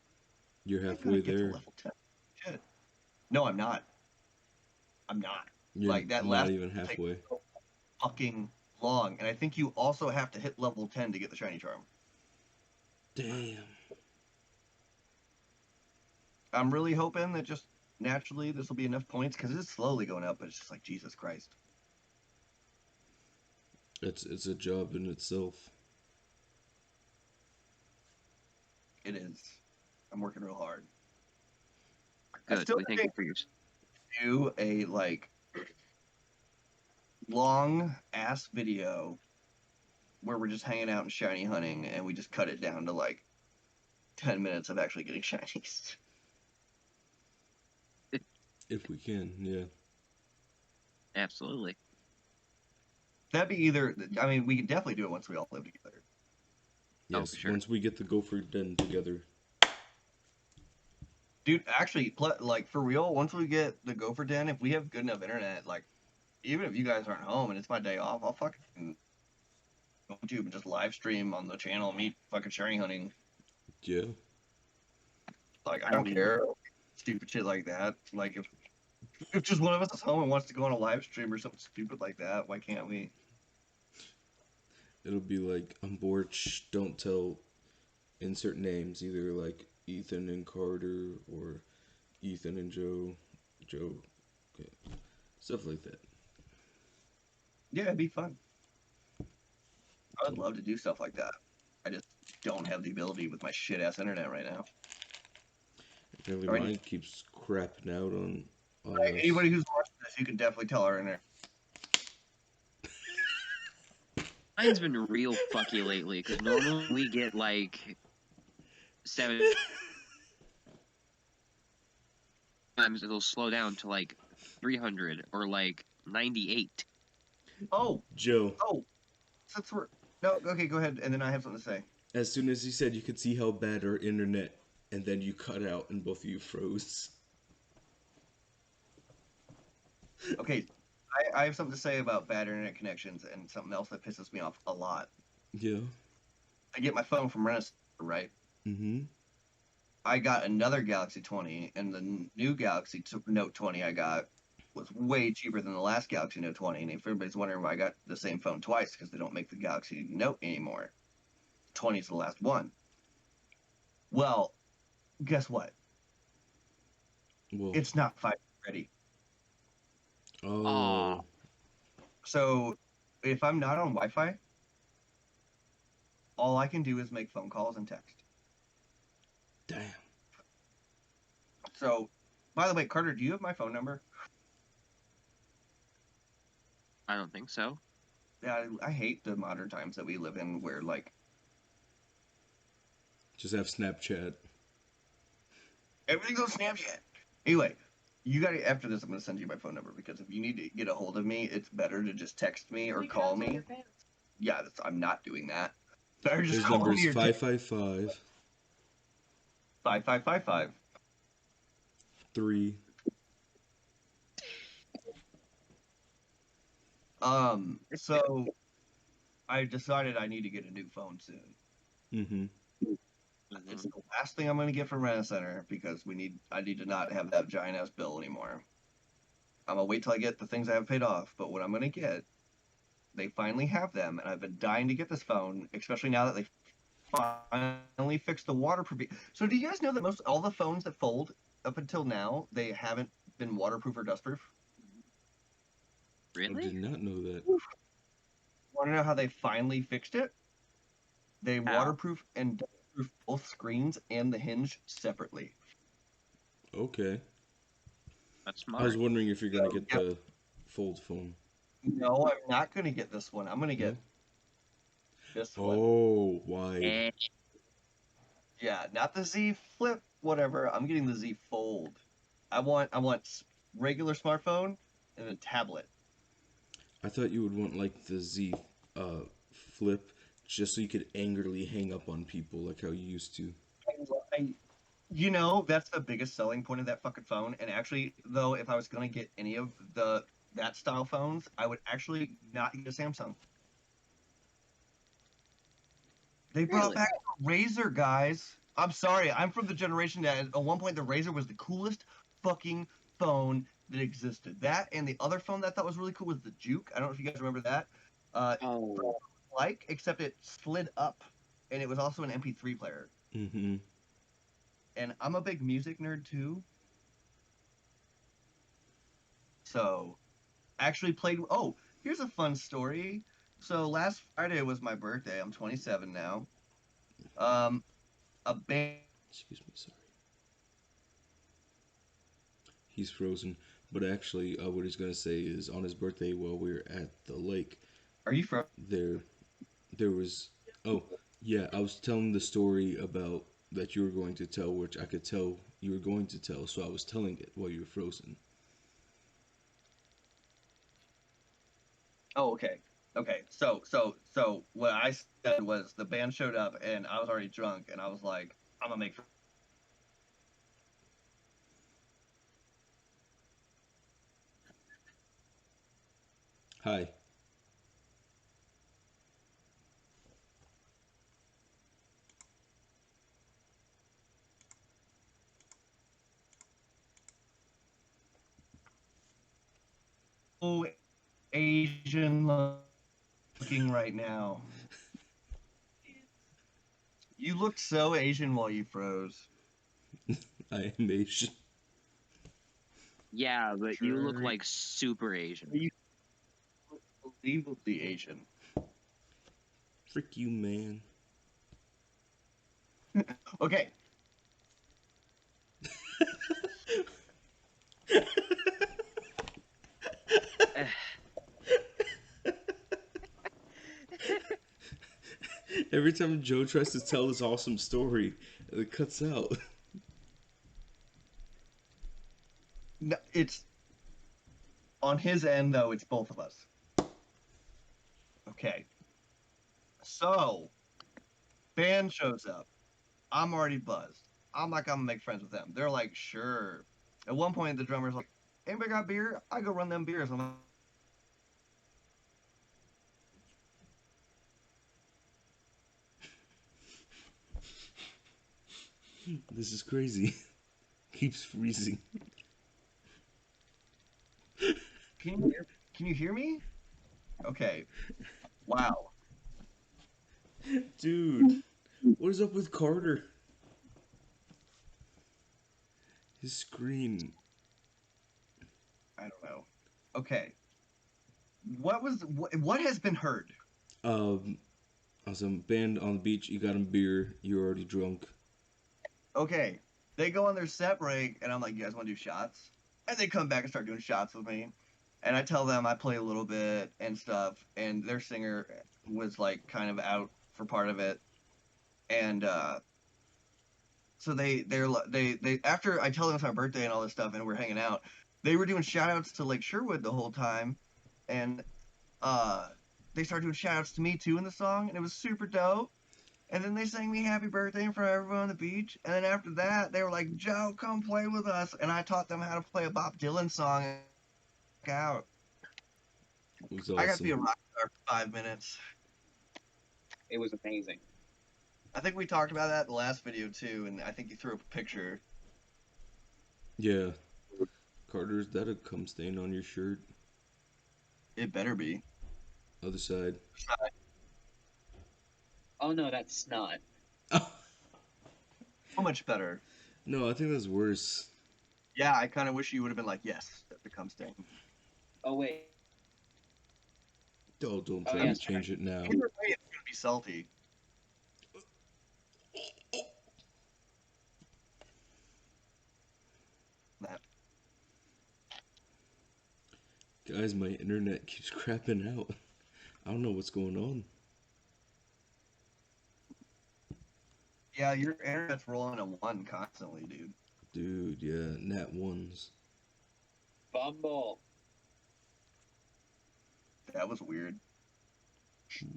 You're I'm halfway gonna get to there. level 10. Shit. No, I'm not. I'm not. You're like, that not last even halfway. takes so fucking long. And I think you also have to hit level 10 to get the shiny charm. Damn. I'm really hoping that just naturally this will be enough points, because it's slowly going up, but it's just like, Jesus Christ. It's a job in itself. It is. I'm working real hard. Good. I still We thank you for yours. do a, like, long ass video where we're just hanging out and shiny hunting, and we just cut it down to like 10 minutes of actually getting shinies. If we can, yeah. Absolutely. That'd be either, I mean, we could definitely do it once we all live together. Oh, Yes, for sure. once we get the Gopher Den together. Dude, actually, like, for real, once we get the Gopher Den, if we have good enough internet, like, even if you guys aren't home and it's my day off, I'll fucking go on YouTube and just live stream on the channel, me fucking shiny hunting. Yeah. Like, I don't care. Stupid shit like that. Like, if just one of us is home and wants to go on a live stream or something stupid like that, why can't we? It'll be like, I'm bored, shh, don't tell, insert names, either like Ethan and Carter or Ethan and Joe. Joe. Okay. Stuff like that. Yeah, it'd be fun. I would love to do stuff like that. I just don't have the ability with my shit ass internet right now. Apparently Right. mine keeps crapping out on Like, us. anybody who's watching this, you can definitely tell our internet. Mine's been real fucky lately because normally we get like 7 times it'll slow down to like 300 or like 98. Oh, Joe, since we're no, okay, go ahead, and then I have something to say. as soon as you said you could see how bad our internet, and then you cut out and both of you froze. Okay, I have something to say about bad internet connections and something else that pisses me off a lot. Yeah. I get my phone from Renaissance, right? Mm-hmm. I got another Galaxy 20, and the new Galaxy Note 20 I got was way cheaper than the last Galaxy Note 20. And if everybody's wondering why I got the same phone twice, because they don't make the Galaxy Note anymore. 20 is the last one. Well, guess what? Well, It's not 5G ready. oh, So if I'm not on Wi-Fi, all I can do is make phone calls and text. damn. So, by the way, Carter, do you have my phone number? I don't think so. Yeah, I hate the modern times that we live in where, like, Just have Snapchat. everything's on Snapchat. Anyway, you got to, after this, I'm going to send you my phone number because if you need to get a hold of me, it's better to just text me or You can call also me. your fans. Yeah, I'm not doing that. Better just His call number me is or text 555 5555. 3. So I decided I need to get a new phone soon. Mm-hmm. It's the last thing I'm going to get from Rent Center because I need to not have that giant ass bill anymore. I'm going to wait till I get the things I have paid off, but what I'm going to get, they finally have them, and I've been dying to get this phone, especially now that they finally fixed the waterproof. So do you guys know that most all the phones that fold up until now, they haven't been waterproof or dustproof? I Really? did not know that. Want to know how they finally fixed it? They How? waterproof and dustproof both screens and the hinge separately. Okay. That's I was smart. wondering if you're going to get Yep. the fold phone. No, I'm not going to get this one. I'm going to get No? this one. Oh, wide. Eh, Yeah, not the Z Flip, whatever. I'm getting the Z Fold. I want regular smartphone and a tablet. I thought you would want like the Z Flip just so you could angrily hang up on people like how you used to. I, that's the biggest selling point of that fucking phone. And actually, though, if I was going to get any of that style phones, I would actually not get a Samsung. They brought Really? back the Razor, guys. I'm sorry. I'm from the generation that at one point the Razor was the coolest fucking phone that existed. That and the other phone that I thought was really cool was the Juke. I don't know if you guys remember that. Oh, Except it slid up, and it was also an MP3 player. Mm-hmm. And I'm a big music nerd too, so actually played. Oh, here's a fun story. So last Friday was my birthday. I'm 27 now. Um, a band. Excuse me, sorry. He's frozen. But actually, what he's going to say is on his birthday while we were at the lake, Are you from? there there was oh yeah, I was telling the story about that you were going to tell, which I could tell you were going to tell, so I was telling it while you were frozen. Oh, okay. Okay. So what I said was the band showed up and I was already drunk and I was like, I'm gonna make. Hi. Oh, Asian looking right now. You looked so Asian while you froze. I am Asian. yeah, but you look Sure. like super Asian. You look unbelievably Asian. Frick you, man. Okay. Eh, Every time Joe tries to tell this awesome story, it cuts out. No, it's on his end though. It's both of us. Okay. So band shows up. I'm already buzzed. I'm like, I'm gonna make friends with them. They're like, sure. At one point, the drummer's like, anybody got beer? I go run them beers. I'm like, This is crazy. Keeps freezing. Can you hear me? Okay. Wow. Dude, what is up with Carter? His screen. I don't know. Okay. What has been heard? Um, I was band on the beach. You got him beer. You're already drunk. Okay. They go on their set break, and I'm like, you guys want to do shots? And they come back and start doing shots with me. And I tell them I play a little bit and stuff, and their singer was like kind of out for part of it. And so they after I tell them it's my birthday and all this stuff, and we're hanging out, they were doing shout outs to Lake Sherwood the whole time. And uh they started doing shout outs to me too in the song, and it was super dope. And then they sang me happy birthday in front of everyone on the beach. And then after that, they were like, Joe, come play with us. And I taught them how to play a Bob Dylan song out. It was I got to be awesome. a rock star for 5 minutes. It was amazing. I think we talked about that in the last video too, and I think you threw up a picture. Yeah. Carter, is that a cum stain on your shirt? It better be. Other side. Oh no, that's snot. So much better. No, I think that's worse. Yeah, I kind of wish you would have been like, yes, that becomes stain. Oh wait. Oh, don't Oh, try yeah, to change it now. Either way, it's going to be salty. That. Guys, my internet keeps crapping out. I don't know what's going on. Yeah, your internet's rolling a 1 constantly, dude. Dude, yeah, nat ones. Bumble. That was weird. You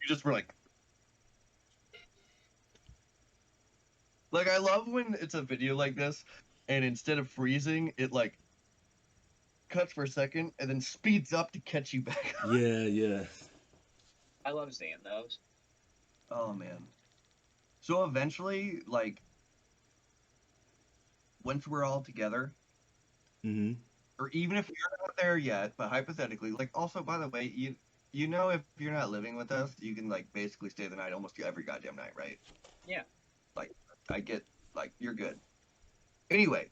just were like I love when it's a video like this, and instead of freezing, it like cuts for a second and then speeds up to catch you back. Yeah, yeah. I love seeing those. Oh man. So eventually, like once we're all together, Mm-hmm. or even if you're not there yet, but hypothetically, like also by the way, you know if you're not living with us, you can like basically stay the night almost every goddamn night, right? Yeah. Like I get like you're good. Anyway,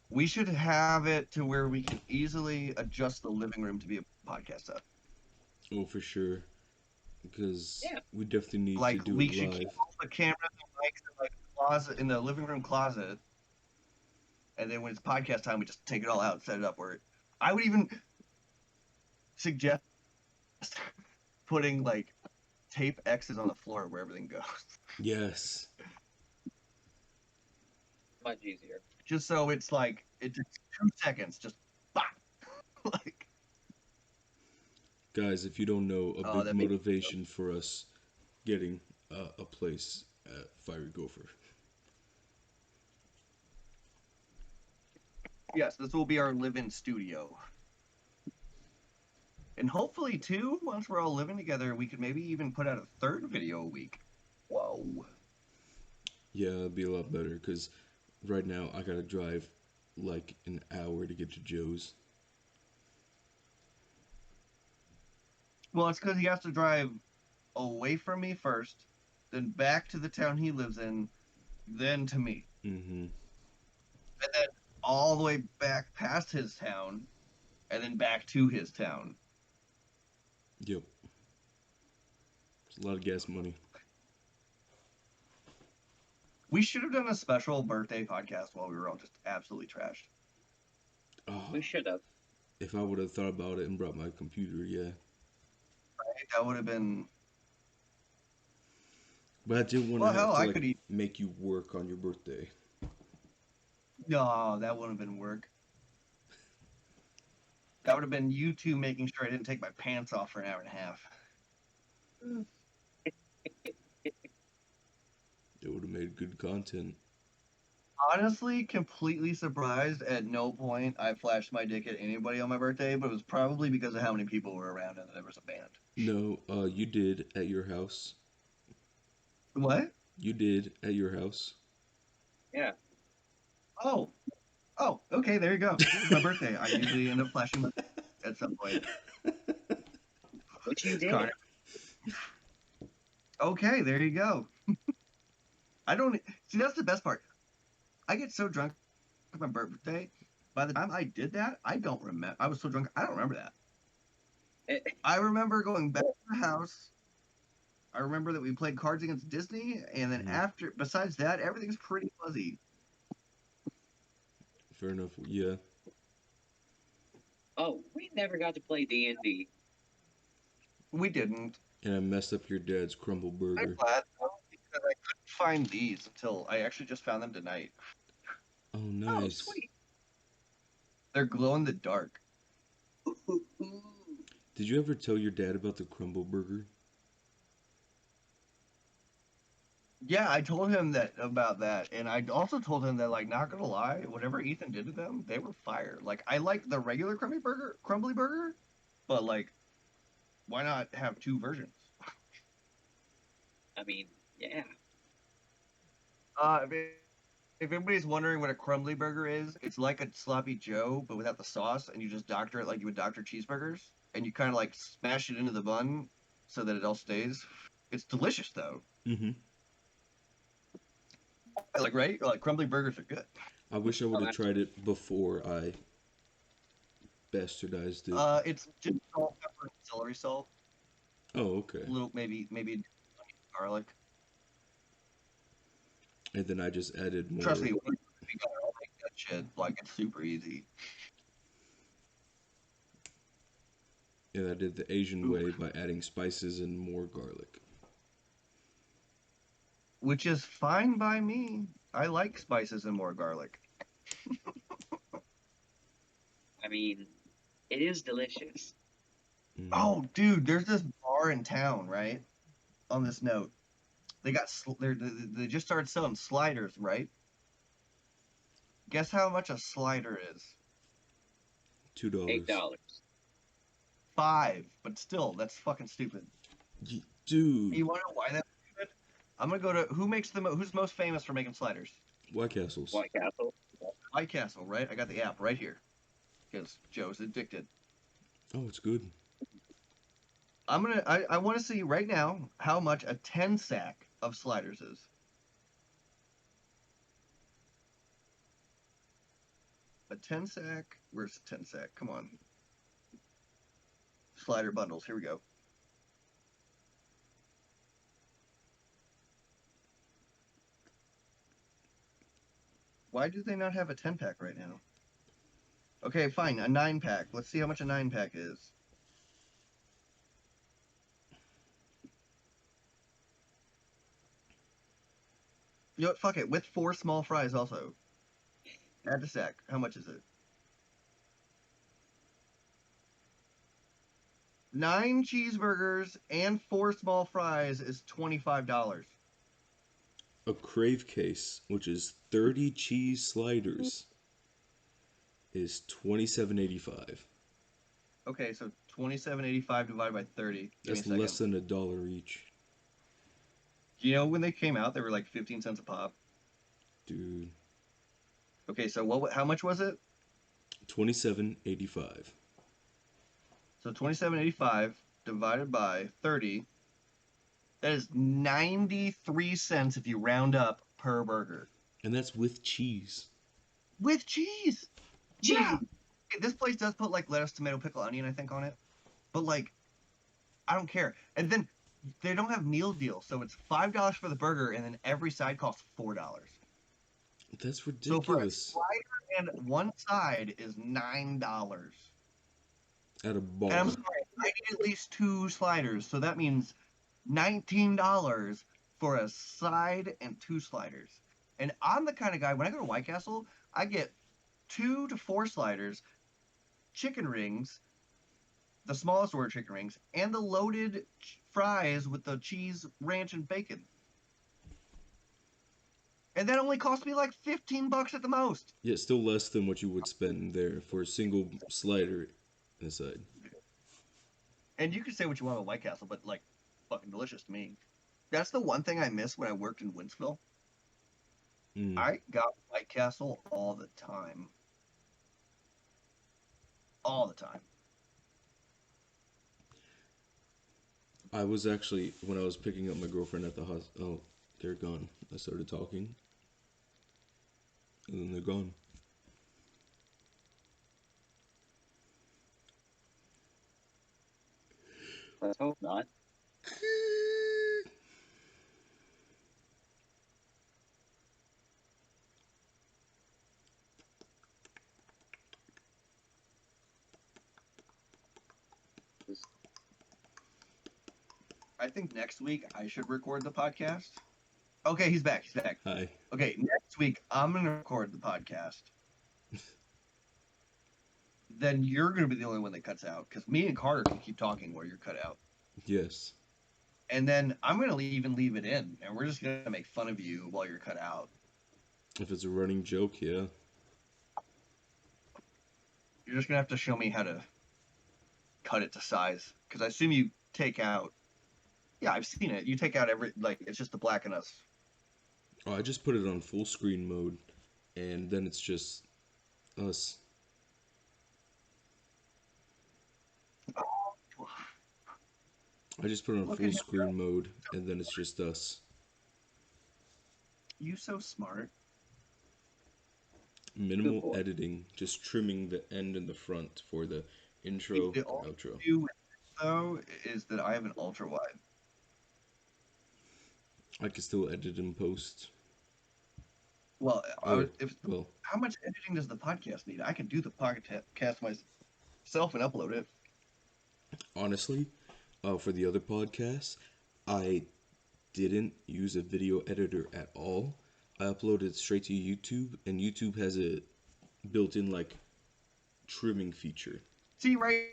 we should have it to where we can easily adjust the living room to be a podcast set. Oh, for sure. Because Yeah. we definitely need to Like do we it should keep live. all the cameras and mics in like the closet in the living room closet, and then when it's podcast time, we just take it all out, set it up where I would even suggest putting like tape X's on the floor where everything goes, Yes. Much easier. just so it's like it takes 2 seconds, just bah! Like Guys, if you don't know, a big that made me motivation for us getting a place at Fiery Gopher. yes, this will be our live-in studio. And hopefully, too, once we're all living together, we could maybe even put out a third video a week. Whoa. Yeah, it'd be a lot better because right now I gotta drive like an hour to get to Joe's. Well, it's because he has to drive away from me first, then back to the town he lives in, then to me. Mm-hmm. And then all the way back past his town, and then back to his town. Yep. It's a lot of gas money. We should have done a special birthday podcast while we were all just absolutely trashed. Oh, We should have. if I would have thought about it and brought my computer, yeah. Right? That would have been. But I didn't want Well, to have hell, to I like could eat. make you work on your birthday. No, that wouldn't have been work. That would have been you two making sure I didn't take my pants off for an hour and a half. It would have made good content. Honestly, completely surprised. At no point I flashed my dick at anybody on my birthday, but it was probably because of how many people were around and there was a band. No, you did at your house. What? You did at your house. Yeah. Oh, Oh, okay, there you go. It's my birthday. I usually end up flashing at some point. Which you did. Connor. Okay, there you go. I don't see. That's the best part. I get so drunk on my birthday. By the time I did that, I don't remember. I was so drunk. I don't remember that. I remember going back to the house. I remember that we played Cards Against Disney, and then after, besides that, everything's pretty fuzzy. Fair enough. Yeah. Oh, we never got to play D&D. We didn't. And I messed up your dad's crumble I'm burger. glad though, because I couldn't find these until I actually just found them tonight. Oh, Oh, nice. sweet. They're glow in the dark. Did you ever tell your dad about the crumble burger? Yeah, I told him that about that, and I also told him that, like, not gonna lie, whatever Ethan did to them, they were fire. Like, I like the regular crumbly burger, but like, why not have two versions? I mean, yeah. If anybody's wondering what a crumbly burger is, it's like a sloppy Joe, but without the sauce, and you just doctor it like you would doctor cheeseburgers, and you kind of like smash it into the bun so that it all stays. It's delicious though. Mm-hmm. Like right, like crumbly burgers are good. I wish I would have tried it before I bastardized it. It's just salt, pepper, and celery salt. Oh, okay. A little maybe garlic. And then I just added more. Trust me, when we got all make that shit. Like it's super easy. And I did the Asian Ooh. way by adding spices and more garlic. Which is fine by me. I like spices and more garlic. I mean, it is delicious. Oh, dude, there's this bar in town, right? On this note, they they just started selling sliders, right? Guess how much a slider is? $2. $8. 5, but still, that's fucking stupid. Dude. You want to know why that's stupid? I'm gonna go to who's most famous for making sliders? White Castles. White Castle. White Castle, right? I got the app right here because Joe's addicted. Oh, it's good. I want to see right now how much a 10 sack of sliders is. A 10 sack? Where's the 10 sack? Come on. Slider bundles. Here we go. Why do they not have a 10 pack right now? Okay, fine. A 9 pack. Let's see how much a 9 pack is. You know what? Fuck it. With 4 small fries also. Add the sack. How much is it? 9 cheeseburgers and 4 small fries is $25. A crave case, which is 30 cheese sliders, is $27.85. Okay, so $27.85 divided by 30. Give me a That's second. less than $1 each. Do you know when they came out, they were like 15 cents a pop? Dude. Okay, so how much was it? $27.85. So $27.85 divided by 30. That is 93 cents if you round up per burger. And that's with cheese. With cheese. Yeah. Okay, this place does put like lettuce, tomato, pickle, onion, I think, on it. But like, I don't care. And then they don't have meal deals, so it's $5 for the burger, and then every side costs $4. That's So for a ridiculous. slider and one side is $9. At a bar. And I'm sorry, I need at least 2 sliders, so that means $19 for a side and 2 sliders. And I'm the kind of guy, when I go to White Castle, I get 2 to 4 sliders, chicken rings, the smallest order chicken rings, and the loaded fries with the cheese, ranch, and bacon. And that only cost me like $15 at the most. Yeah, still less than what you would spend there for a single slider inside. And you can say what you want about White Castle, but like, fucking delicious to me. That's the one thing I missed when I worked in Winsville. Mm. I got White Castle all the time. all the time. I was actually, when I was picking up my girlfriend at the hospital, oh, they're gone. I started talking, and then they're gone. Let's hope not. I think next week I should record the podcast. Okay, he's back. He's back. Hi. Okay, next week I'm gonna record the podcast. Then you're gonna be the only one that cuts out because me and Carter can keep talking while you're cut out. Yes. And then I'm gonna even leave it in, and we're just gonna make fun of you while you're cut out. If it's a running joke, yeah. You're just gonna have to show me how to cut it to size because I assume you take out. Yeah, I've seen it. You take out it's just the black and us. Oh, I just put it on full screen mode, and then it's just us. I just put it on Look full at screen mode, and then it's just us. You so smart. Minimal boy. editing, just trimming the end and the front for the intro The and only outro. issue with this, though, is that I have an ultra wide. I can still edit and post. Well, Well, how much editing does the podcast need? I can do the podcast myself and upload it. honestly, for the other podcasts, I didn't use a video editor at all. I uploaded straight to YouTube, and YouTube has a built-in like trimming feature. See, right?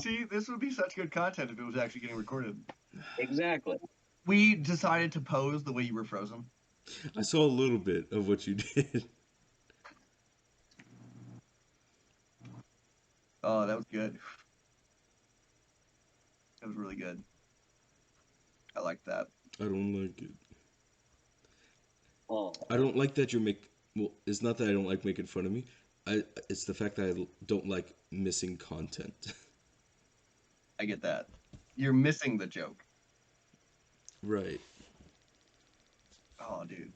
See, this would be such good content if it was actually getting recorded. Exactly. We decided to pose the way you were frozen. I saw a little bit of what you did. Oh, that was good. That was really good. I like that. I don't like it. Oh. I don't like that you're well, it's not that I don't like making fun of me. It's the fact that I don't like missing content. I get that. You're missing the joke. Right. Oh, dude.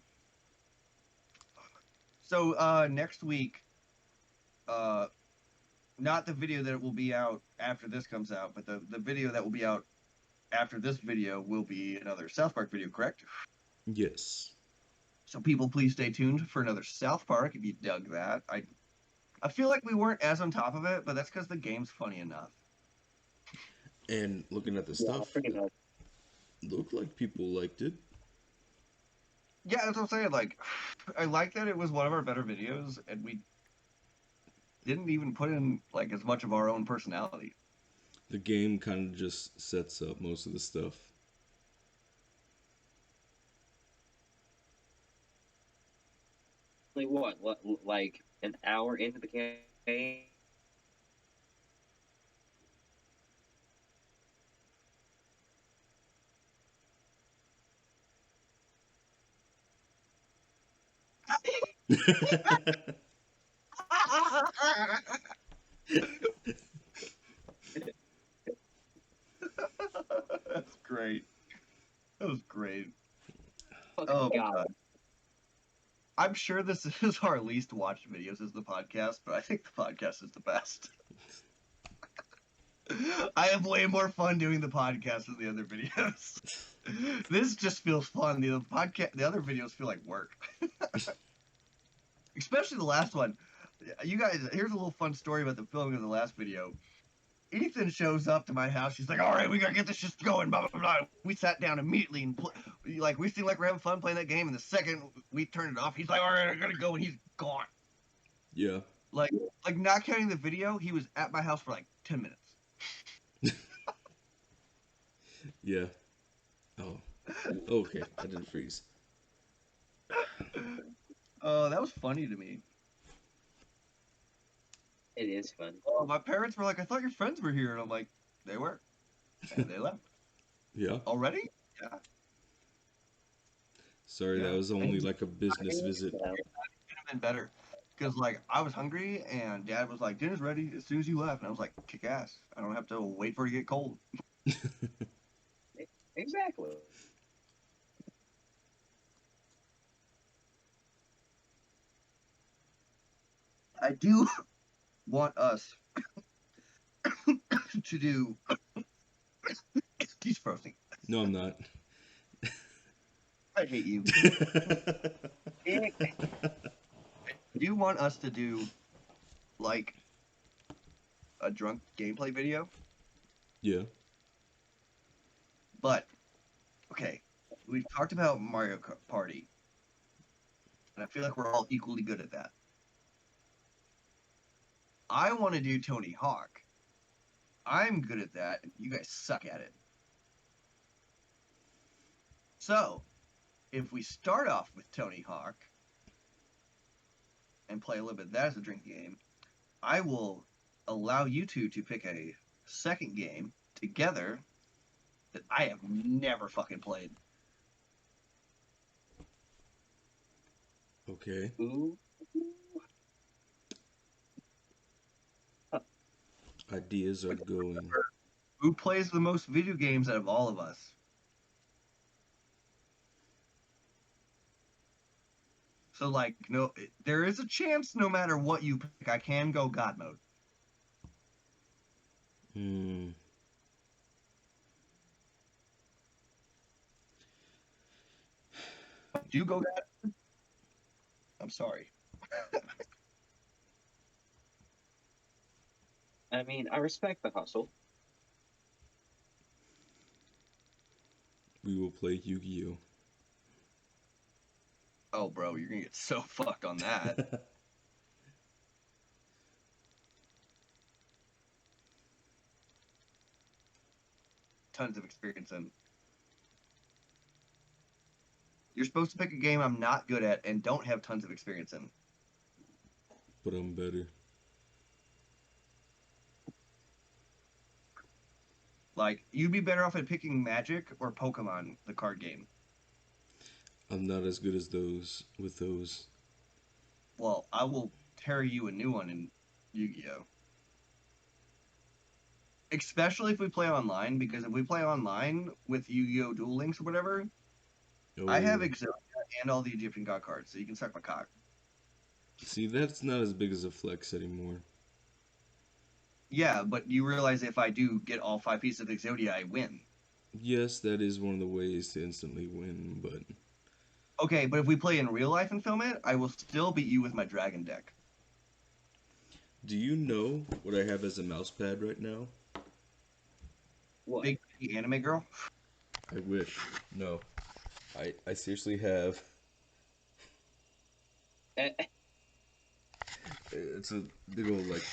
So next week, not the video that will be out after this comes out, but the video that will be out after this video will be another South Park video, correct? Yes. So people, please stay tuned for another South Park if you dug that. I feel like we weren't as on top of it, but that's because the game's funny enough. And looking at the stuff, pretty much. looked like people liked it. Yeah, that's what I'm saying. Like, I like that it was one of our better videos, and we didn't even put in like as much of our own personality. The game kind of just sets up most of the stuff. Like what? Like an hour into the campaign? That's great. That was great. Fucking Oh, God. God. I'm sure this is our least watched videos is the podcast, but I think the podcast is the best. I have way more fun doing the podcast than the other videos. This just feels fun. The other videos feel like work. Especially the last one. You guys, here's a little fun story about the filming of the last video. Ethan shows up to my house. She's like, "All right, we gotta get this shit going." Blah blah blah. We sat down immediately and we seem like we're having fun playing that game. And the second we turned it off, he's like, "All right, I gotta go," and he's gone. Yeah. Like not counting the video, he was at my house for like 10 minutes. Yeah. Oh. Okay. I didn't freeze. That was funny to me. It is fun. Oh, my parents were like, I thought your friends were here. And I'm like, they were. And they left. Yeah. Already? Yeah. Sorry, that Yeah. was only like a business visit. Could have been better. Because, like, I was hungry, and Dad was like, dinner's ready as soon as you left. And I was like, kick ass. I don't have to wait for it to get cold. Exactly. I do want us to do. He's frozen. No, I'm not. I hate you. I do want us to do, like, a drunk gameplay video. Yeah. But, okay, we've talked about Mario Party. And I feel like we're all equally good at that. I want to do Tony Hawk. I'm good at that, and you guys suck at it. So, if we start off with Tony Hawk and play a little bit of that as a drinking game, I will allow you two to pick a second game together that I have never fucking played. Okay. Ooh. Ideas are going. Who plays the most video games out of all of us? So, like, no, there is a chance no matter what you pick, I can go God mode. Hmm. Do you go God? I'm sorry. I mean, I respect the hustle. We will play Yu-Gi-Oh. Oh, bro, you're gonna get so fucked on that. Tons of experience in. You're supposed to pick a game I'm not good at and don't have tons of experience in. But I'm better. Like, you'd be better off at picking Magic or Pokemon, the card game. I'm not as good as those with those. Well, I will tear you a new one in Yu-Gi-Oh! Especially if we play online, because if we play online with Yu-Gi-Oh! Duel Links or whatever, I have Oh. Exodia and all the Egyptian God cards, so you can suck my cock. See, that's not as big as a flex anymore. Yeah, but you realize if I do get all 5 pieces of Exodia, I win. Yes, that is one of the ways to instantly win, but Okay, but if we play in real life and film it, I will still beat you with my dragon deck. do you know what I have as a mouse pad right now? What? Big pretty anime girl. I wish. No. I seriously have. Eh, It's a big old, like,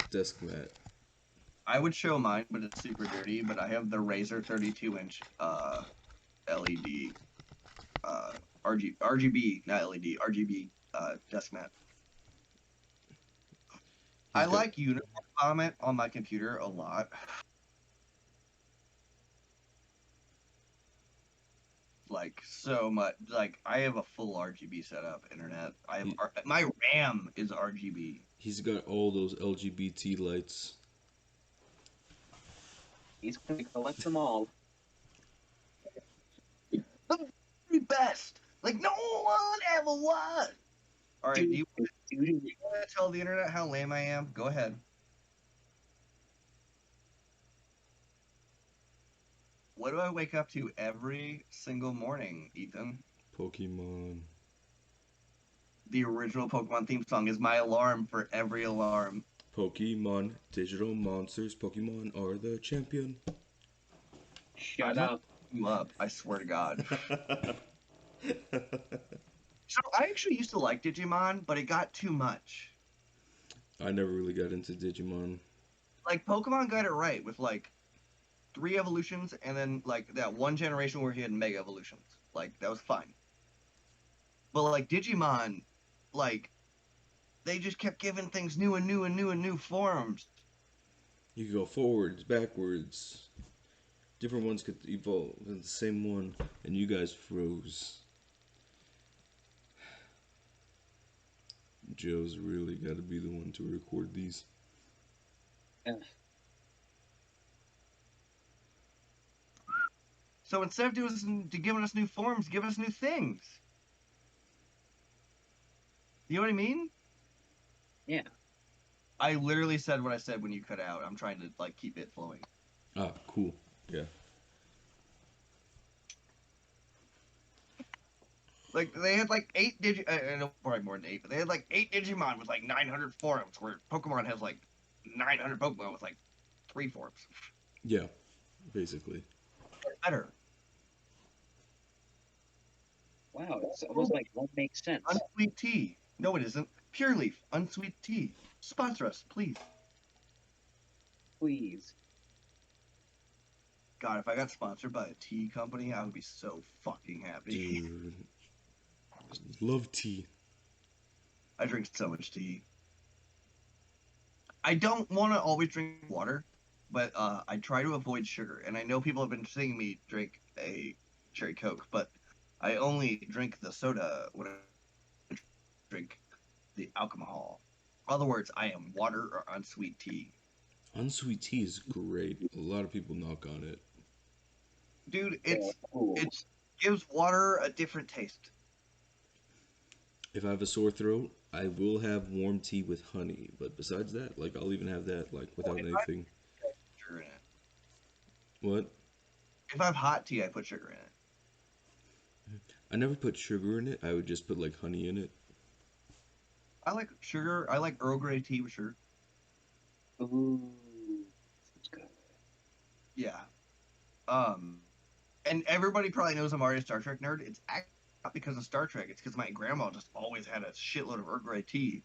desk mat. I would show mine, but it's super dirty. But I have the Razer 32-inch LED RGB, not LED, RGB desk mat. I He's got. like Unicorn Vomit on my computer a lot. Like so much. Like I have a full RGB setup, internet. I have He, my RAM is RGB. he's got all those LGBT lights. he's gonna collect them all. The very best. Like no one ever was. All right, do you want to tell the internet how lame I am? Go ahead. What do I wake up to every single morning, Ethan? Pokemon. The original Pokemon theme song is my alarm for every alarm. Pokemon, digital monsters. Pokemon are the champion. Shut I'm up. you up, I swear to God. So I actually used to like Digimon, but it got too much. I never really got into Digimon. Like Pokemon got it right with like 3 evolutions and then like that one generation where he had mega evolutions. Like that was fine. But like Digimon, like they just kept giving things new and new and new and new forms. You could go forwards, backwards. Different ones could evolve in the same one, and you guys froze. Joe's really got to be the one to record these. Ugh. So instead of giving us new forms, give us new things. You know what I mean? Yeah. I literally said what I said when you cut out. I'm trying to like keep it flowing. Ah, cool. Yeah. Like they had like 8 I know probably more than 8, but they had like 8 Digimon with like 900 forms, where Pokemon has like 900 Pokemon with like 3 forms. Yeah, basically. Better. Wow, it's almost like one makes sense. Unsweet tea. No, it isn't. Pure Leaf. Unsweet tea. Sponsor us, please. Please. God, if I got sponsored by a tea company, I would be so fucking happy. Dude. Love tea. I drink so much tea. I don't want to always drink water, but I try to avoid sugar. And I know people have been seeing me drink a cherry Coke, but I only drink the soda when I drink the alcohol. In other words, I am water or unsweet tea. Unsweet tea is great. A lot of people knock on it. Dude, Cool. it gives water a different taste. If I have a sore throat, I will have warm tea with honey. But besides that, like I'll even have that like without anything. Sugar in it. What? If I have hot tea, I put sugar in it. I never put sugar in it. I would just put like honey in it. I like sugar. I like Earl Grey tea with sugar. Ooh, that's good. Yeah. Um, and everybody probably knows I'm already a Star Trek nerd. It's actually not because of Star Trek. It's because my grandma just always had a shitload of Earl Grey tea,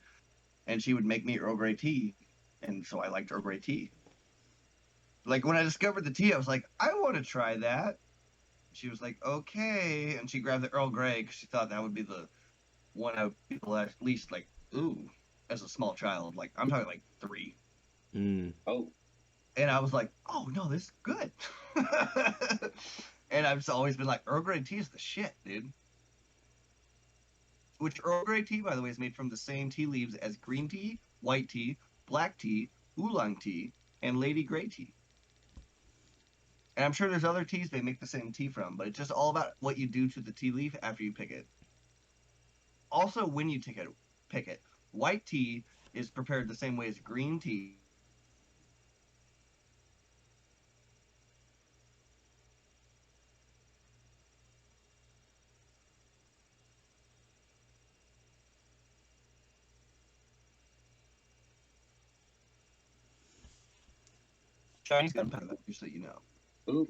and she would make me Earl Grey tea, and so I liked Earl Grey tea. Like when I discovered the tea, I was like, I want to try that. She was like, okay, and she grabbed the Earl Grey because she thought that would be the one I would people at least like, ooh, as a small child. Like I'm talking like 3. Mm. Oh, And I was like, oh no, this is good. And I've just always been like, Earl Grey tea is the shit, dude. Which Earl Grey tea, by the way, is made from the same tea leaves as green tea, white tea, black tea, oolong tea, and lady grey tea. And I'm sure there's other teas they make the same tea from, but it's just all about what you do to the tea leaf after you pick it. Also, when you pick it, white tea is prepared the same way as green tea. Chinese gunpowder, just so you know. ooh.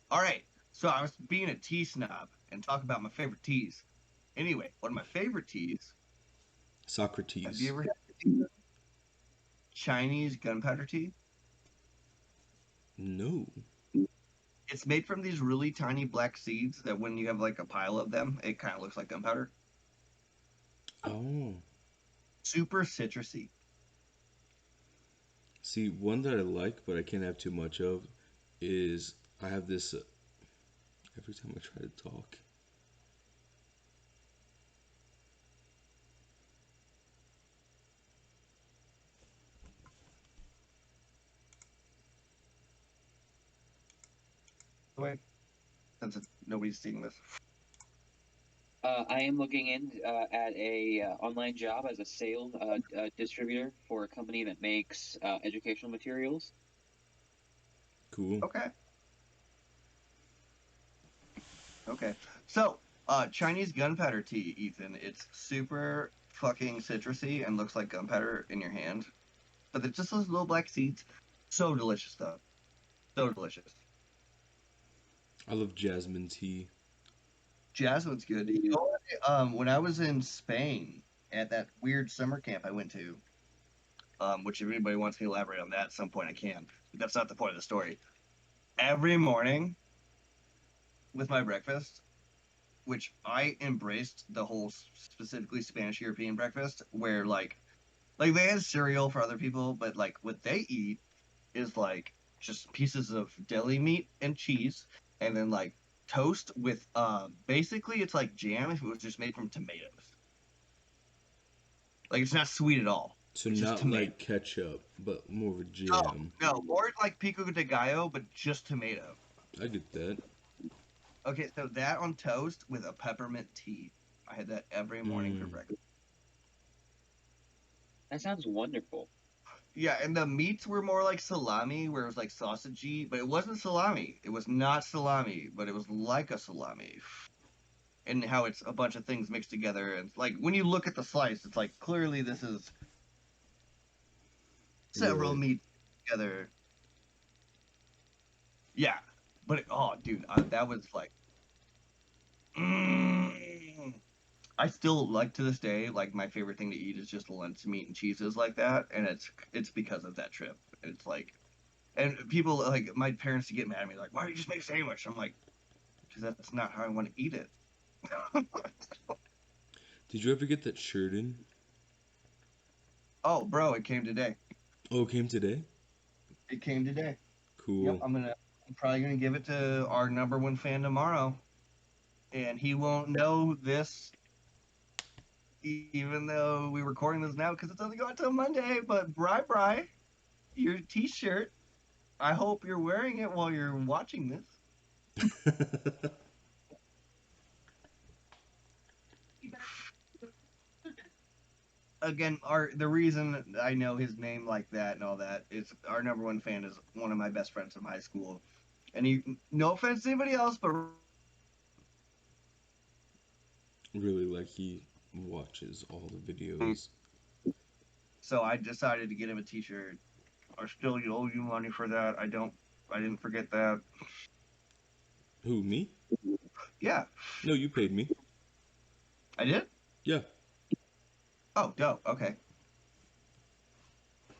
All right, so I was being a tea snob and talk about my favorite teas. Anyway, one of my favorite teas. Have you Socrates. ever had Chinese gunpowder tea? No. It's made from these really tiny black seeds that when you have like a pile of them, it kind of looks like gunpowder. Oh. Super citrusy. See, one that I like, but I can't have too much of, is I have this every time I try to talk. Wait, since nobody's seeing this. I am looking in at a online job as a sales distributor for a company that makes educational materials. Cool. Okay. Okay. So, Chinese gunpowder tea, Ethan. It's super fucking citrusy and looks like gunpowder in your hand. But it's just those little black seeds. So delicious, though. So delicious. I love jasmine tea. Jasmine's good. You know what? When I was in Spain at that weird summer camp I went to, which if anybody wants to elaborate on that at some point, I can. But that's not the point of the story. Every morning with my breakfast, which I embraced the whole specifically Spanish European breakfast, where like they had cereal for other people, but like what they eat is like just pieces of deli meat and cheese, and then like toast with basically it's like jam if it was just made from tomatoes. Like it's not sweet at all. So It's just not tomato. like ketchup, but more of a Oh jam. no, more like pico de gallo, but just tomato. I get that. Okay, so that on toast with a peppermint tea. I had that every morning for Mm. breakfast. That sounds wonderful. Yeah, and the meats were more like salami, where it was like sausagey, but it wasn't salami. It was not salami, but it was like a salami. And how it's a bunch of things mixed together. And like when you look at the slice, it's like clearly this is several Right. meats together. Yeah, but oh, dude, that was like, mm, I still like to this day, like my favorite thing to eat is just lunch meat and cheeses like that, and it's because of that trip. It's like, and people like my parents to get mad at me, like, why don't you just make a sandwich? I'm like, because that's not how I want to eat it. Did you ever get that shirt in? Oh, bro, it came today. Oh, it came today? It came today. Yep, Cool. I'm probably gonna give it to our number one fan tomorrow, and he won't know this, even though we're recording this now because it doesn't go out till Monday. But Bri, your T-shirt. I hope you're wearing it while you're watching this. You better. Again, our the reason I know his name like that and all that is our number one fan is one of my best friends from high school, and he, no offense to anybody else, but Really, like he watches all the videos. so I decided to get him a T-shirt. I still owe you money for that. I didn't forget that. Who, me? Yeah, No, you paid me. I did. Yeah. Oh, dope. Okay.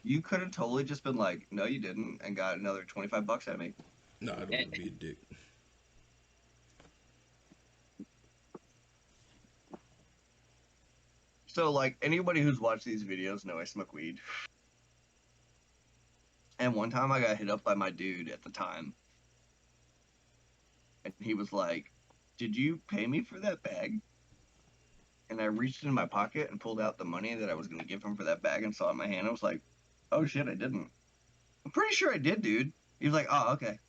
You could have totally just been like, no, you didn't, and got another $25 at me. No, I don't And, want to be a dick. So, like, anybody who's watched these videos know I smoke weed. And one time I got hit up by my dude at the time, and he was like, did you pay me for that bag? And I reached in my pocket and pulled out the money that I was going to give him for that bag and saw it in my hand. I was like, oh shit, I didn't. I'm pretty sure I did, dude. He was like, oh, okay.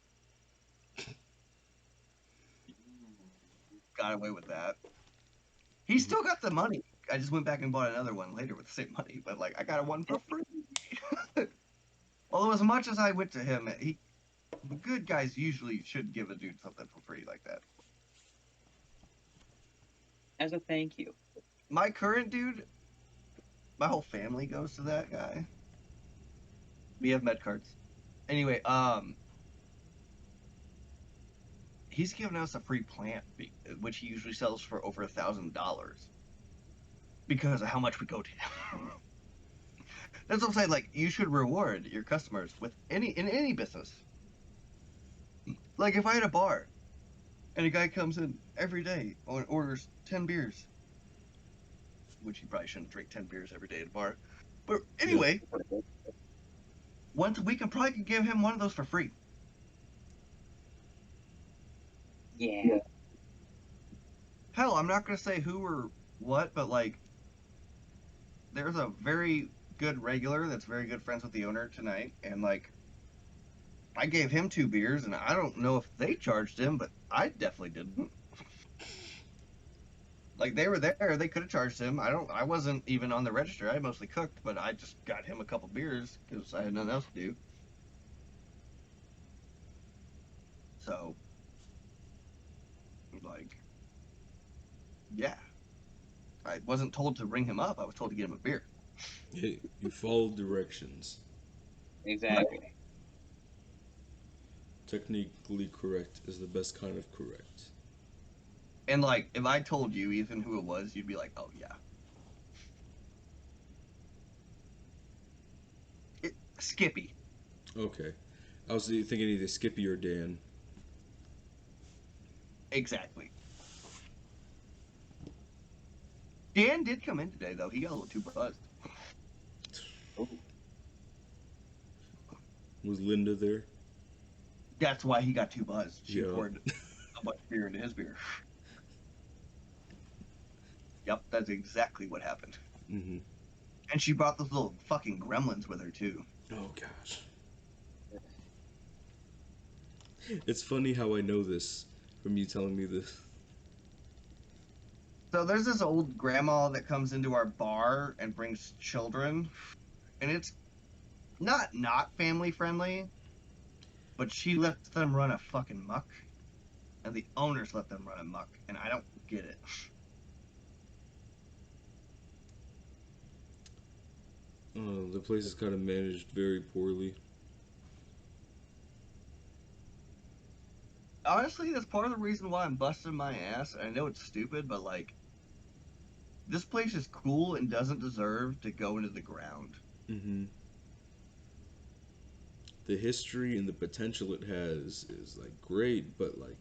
Got away with that. He still got the money. I just went back and bought another one later with the same money, but like I got a one for free. Although as much as I went to him, good guys usually should give a dude something for free like that. as a thank you. My current dude, my whole family goes to that guy. We have med cards. Anyway, he's giving us a free plant, which he usually sells for over $1,000 because of how much we go to him. That's what I'm saying. Like, you should reward your customers with any business. Like, if I had a bar and a guy comes in every day and orders 10 beers, which he probably shouldn't drink 10 beers every day at a bar. But Yeah. anyway, once a week, I probably could give him one of those for free. Yeah. Hell, I'm not gonna say who or what, but like, there's a very good regular that's very good friends with the owner tonight, and like, I gave him 2 beers, and I don't know if they charged him, but I definitely didn't. Like, they were there, they could have charged him. I wasn't even on the register. I mostly cooked, but I just got him a couple beers because I had nothing else to do. So, like, yeah, I wasn't told to ring him up. I was told to get him a beer. Hey, you follow directions. Exactly. Technically correct is the best kind of correct. And like, if I told you, Ethan, who it was, you'd be like, "Oh yeah, Skippy." Okay. I was thinking either Skippy or Dan. Exactly. Dan did come in today, though. He got a little too buzzed. Was Linda there? That's why he got too buzzed. She Yeah. poured a bunch of beer into his beer. Yep, that's exactly what happened. Mm-hmm. And she brought those little fucking gremlins with her, too. Oh gosh. It's funny how I know this from you telling me this. So there's this old grandma that comes into our bar and brings children. And it's not family friendly, but she lets them run a fucking muck. And the owners let them run a muck. And I don't get it. The place is kind of managed very poorly. Honestly, that's part of the reason why I'm busting my ass. I know it's stupid, but like, this place is cool and doesn't deserve to go into the ground. Mm-hmm. The history and the potential it has is like great, but like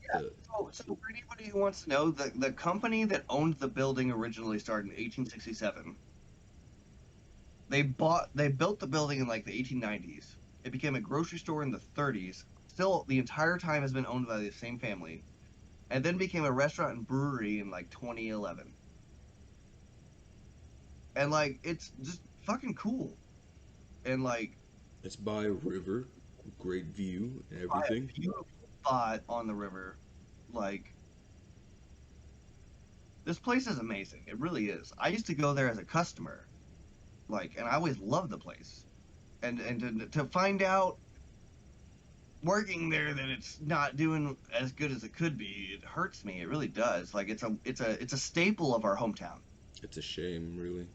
So for anybody who wants to know, the company that owned the building originally started in 1867. They built the building in like the 1890s. It became a grocery store in the 30s. Still, the entire time has been owned by the same family, and then became a restaurant and brewery in like 2011. And like, it's just fucking cool. And like, it's by a river, great view and by a everything. beautiful spot on the river, like, this place is amazing. It really is. I used to go there as a customer, like, and I always loved the place. And to find out working there that it's not doing as good as it could be, it hurts me. It really does. Like, it's a staple of our hometown. It's a shame, really.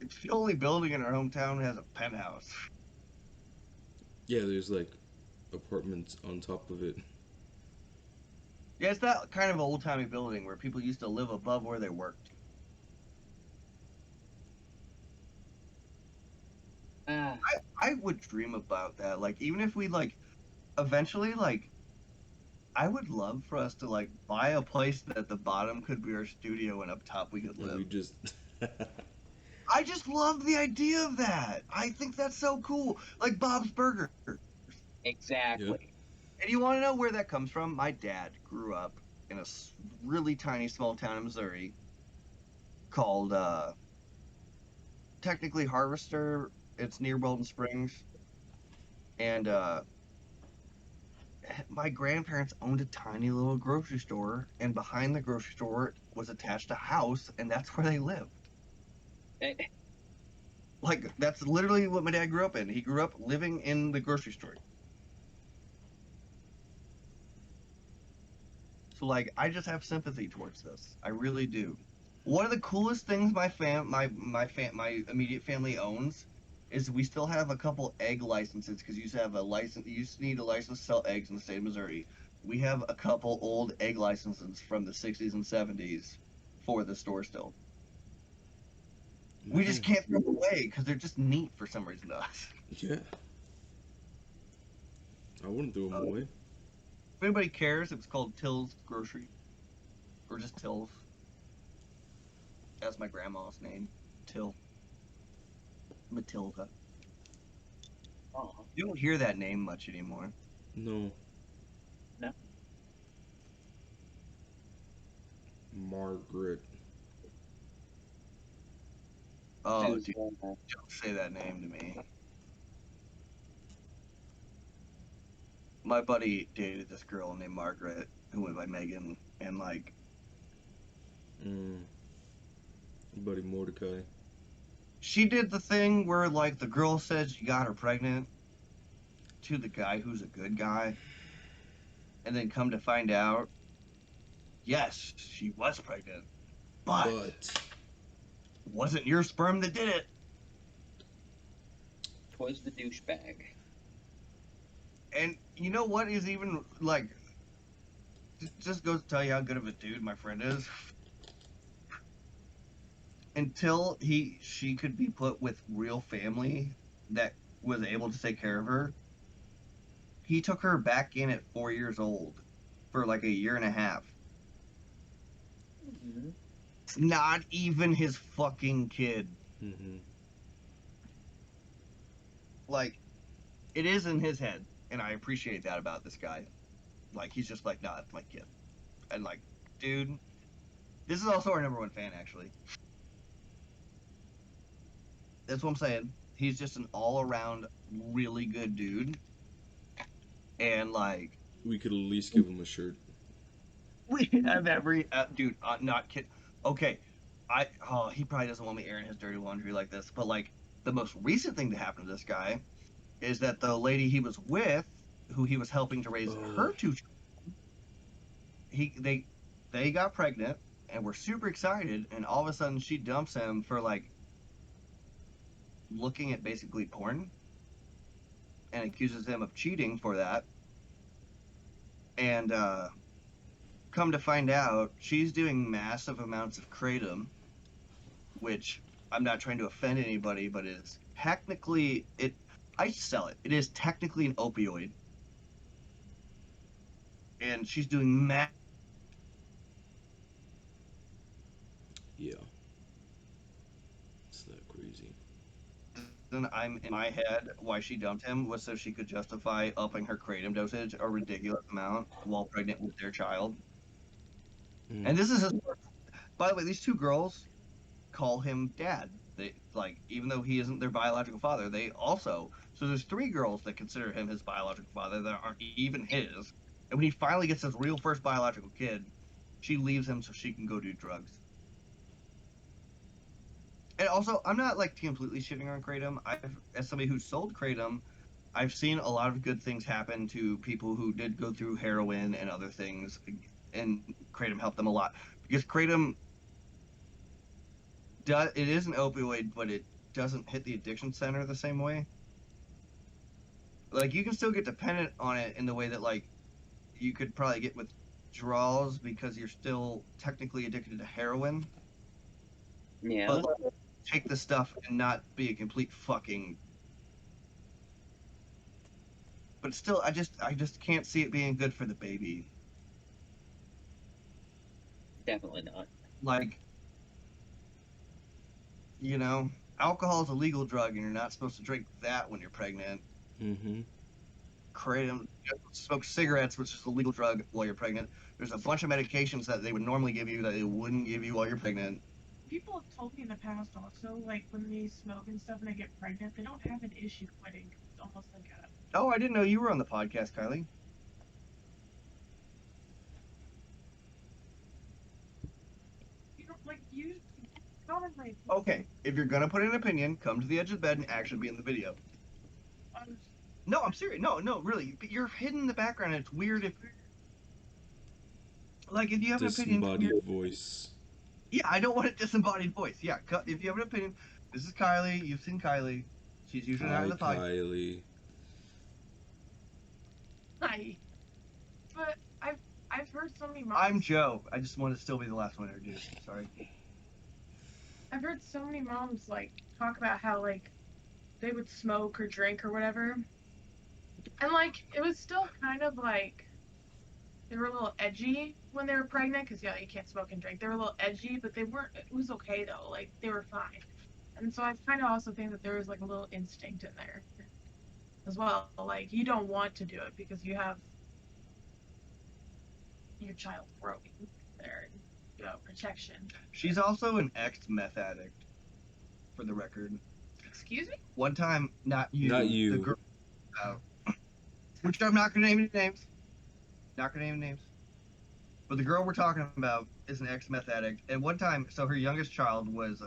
It's the only building in our hometown that has a penthouse. Yeah, there's like apartments on top of it. Yeah, it's that kind of old timey building where people used to live above where they worked. I would dream about that. Like, even if we like eventually like, I would love for us to like buy a place that at the bottom could be our studio and up top we could And live. we just I just love the idea of that. I think that's so cool. Like Bob's Burger. Exactly. And you want to know where that comes from? My dad grew up in a really tiny small town in Missouri called technically Harvester. It's near Weldon Springs. And my grandparents owned a tiny little grocery store, and behind the grocery store was attached a house, and that's where they lived. Eh, Like, that's literally what my dad grew up in. He grew up living in the grocery store. So, like, I just have sympathy towards this. I really do. One of the coolest things my immediate family owns is we still have a couple egg licenses because you used to have a license. You used to need a license to sell eggs in the state of Missouri. We have a couple old egg licenses from the 60s and 70s for the store still. We just nice. can't throw them away because they're just neat for some reason to us. Yeah, I wouldn't throw them away. If anybody cares, it was called Till's Grocery, or just Till's. That's my grandma's name, Till Matilda. oh, You don't hear that name much anymore. No, no. Margaret. Oh, Susan. dude, don't say that name to me. My buddy dated this girl named Margaret who went by Megan, and like, Mm, buddy Mordecai. she did the thing where like the girl says she got her pregnant to the guy who's a good guy, and then come to find out, yes, she was pregnant, but But wasn't your sperm that did it. Twas the douchebag. And you know what is even like, just goes to tell you how good of a dude my friend is. Until she could be put with real family that was able to take care of her, he took her back in at 4 years old for like a year and a half It's not even his fucking kid. Mm-hmm. Like, it is in his head, and I appreciate that about this guy. Like, he's just like, nah, that's my kid. And like, dude, this is also our #1 fan, actually. That's what I'm saying. He's just an all-around really good dude. And like, We could at least give him a shirt. we have every dude, not kid. Okay, he probably doesn't want me airing his dirty laundry like this, but like the most recent thing to happen to this guy is that the lady he was with, who he was helping to raise Oh, her two, he they got pregnant and were super excited, and all of a sudden she dumps him for like looking at basically porn and accuses him of cheating for that. And come to find out, she's doing massive amounts of kratom, which I'm not trying to offend anybody, but is technically it. I sell it. It is technically an opioid, and she's doing massive. yeah. It's not crazy. And I'm in my head why she dumped him was so she could justify upping her kratom dosage a ridiculous amount while pregnant with their child. Mm. And this is his. By the way, these two girls call him dad. They like, even though he isn't their biological father, they also. So there's three girls that consider him his biological father that aren't even his. And when he finally gets his real first biological kid, she leaves him so she can go do drugs. And also, I'm not like completely shitting on kratom. As somebody who sold kratom, I've seen a lot of good things happen to people who did go through heroin and other things, and kratom helped them a lot because kratom it is an opioid, but it doesn't hit the addiction center the same way. Like you can still get dependent on it in the way that like you could probably get withdrawals because you're still technically addicted to heroin, Yeah. but like, take the stuff and not be a complete fucking. But still, I just can't see it being good for the baby. Definitely not. Like, you know, alcohol is a legal drug, and you're not supposed to drink that when you're pregnant. Mm-hmm. Kratom, smoke cigarettes, which is a legal drug while you're pregnant. There's a bunch of medications that they would normally give you that they wouldn't give you while you're pregnant. People have told me in the past also, like when they smoke and stuff and they get pregnant, they don't have an issue quitting. It's almost like a Oh, I didn't know you were on the podcast, Kylie. you don't like you commonly. Okay, if you're gonna put in an opinion, come to the edge of the bed and actually be in the video. Um, No, I'm serious. No, no, really. You're hidden in the background. And it's weird if, like, if you have an opinion, come here. Disembodied voice. Yeah, I don't want a disembodied voice. Yeah, if you have an opinion, this is Kylie. You've seen Kylie. She's usually not in Hi, the podcast. Kylie. hi. But I've heard so many moms. I'm Joe. I just want to still be the last one introduced. Sorry. I've heard so many moms like talk about how like they would smoke or drink or whatever, and like it was still kind of like they were a little edgy when they were pregnant because yeah, you can't smoke and drink. They were a little edgy, but they weren't. It was okay though. Like they were fine. And so I kind of also think that there was like a little instinct in there as well. Like you don't want to do it because you have your child growing there, and you know, protection. She's also an ex-meth addict, for the record. Excuse me? One time, not Not you, the you. girl, uh, which I'm not gonna name any names. Not gonna name any names. But the girl we're talking about is an ex-meth addict. And one time, so her youngest child was,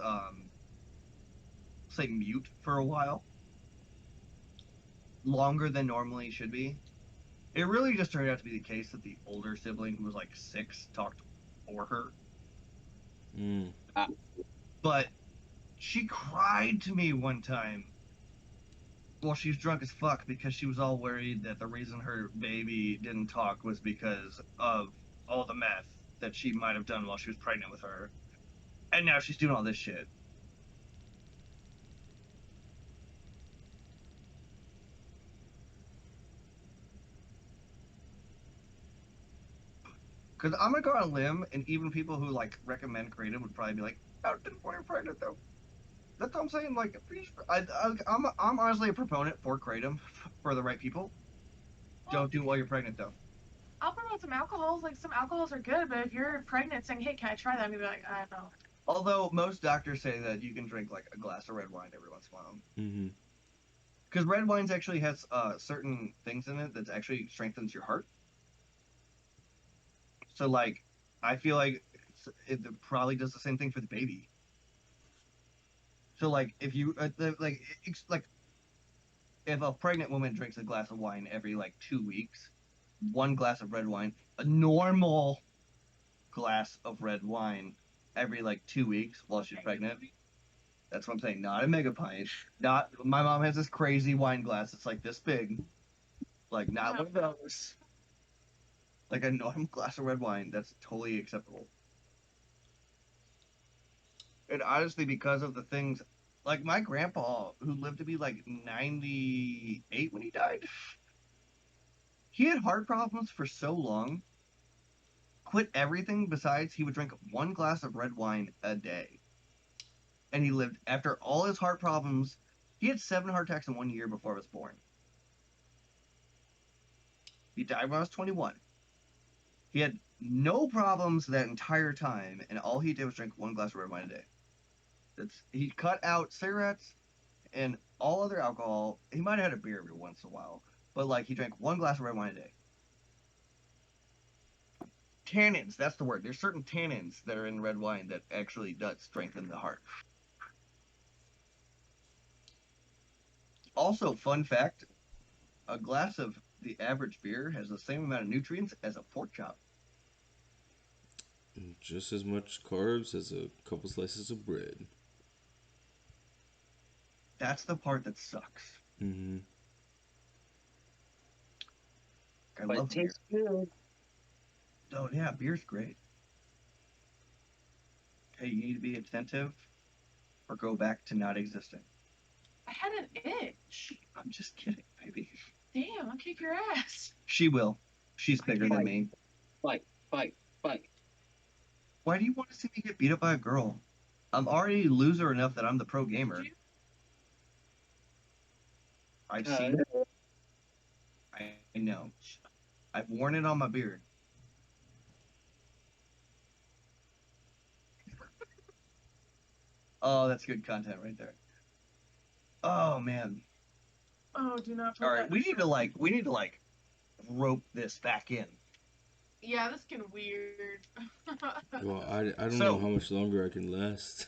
say, mute for a while, longer than normally should be. It really just turned out to be the case that the older sibling, who was like 6, talked for her. Mm. But she cried to me one time. Well, she was drunk as fuck because she was all worried that the reason her baby didn't talk was because of all the meth that she might have done while she was pregnant with her. And now she's doing all this shit. Because I'm gonna go on a limb, and even people who like recommend kratom would probably be like, "Oh, don't while you're pregnant, though." That's what I'm saying. Like, I'm honestly a proponent for kratom for the right people. Well, Don't do it while you're pregnant, though. I'll promote some alcohols. Like, some alcohols are good, but if you're pregnant saying, "Hey, can I try that?" I'm gonna be like, I don't know. Although most doctors say that you can drink like a glass of red wine every once in a while. Mm-hmm. Because red wines actually has certain things in it that actually strengthens your heart. So like, I feel like it probably does the same thing for the baby. So like, if you like if a pregnant woman drinks a glass of wine every like 2 weeks, one glass of red wine, a normal glass of red wine every like 2 weeks while she's pregnant. That's what I'm saying. Not a mega pint. Not my mom has this crazy wine glass. It's like this big. Like not one of those. Like a normal glass of red wine. That's totally acceptable. And honestly, because of the things, like my grandpa, who lived to be like 98 when he died, he had heart problems for so long. Quit everything besides he would drink one glass of red wine a day. And he lived after all his heart problems. He had 7 heart attacks in 1 year before I was born. He died when I was 21. He had no problems that entire time, and all he did was drink one glass of red wine a day. He cut out cigarettes and all other alcohol. He might have had a beer every once in a while, but like he drank one glass of red wine a day. Tannins, that's the word. There's certain tannins that are in red wine that actually does strengthen the heart. Also, fun fact, a glass of the average beer has the same amount of nutrients as a pork chop. Just as much carbs as a couple slices of bread. That's the part that sucks. Mm-hmm. I But it love beer. tastes good. Oh yeah, beer's great. Hey, you need to be attentive or go back to not existing. I had an itch. I'm just kidding, baby. Damn, I'll kick your ass. She will. She's bigger than Fight, me. fight, fight, fight. Why do you want to see me get beat up by a girl? I'm already loser enough that I'm the pro gamer. I've seen it. I know. I've worn it on my beard. Oh, that's good content right there. Oh man. Oh, do not put All right, that. we need to like rope this back in. Yeah, this is getting weird. Well, I don't know So how much longer I can last.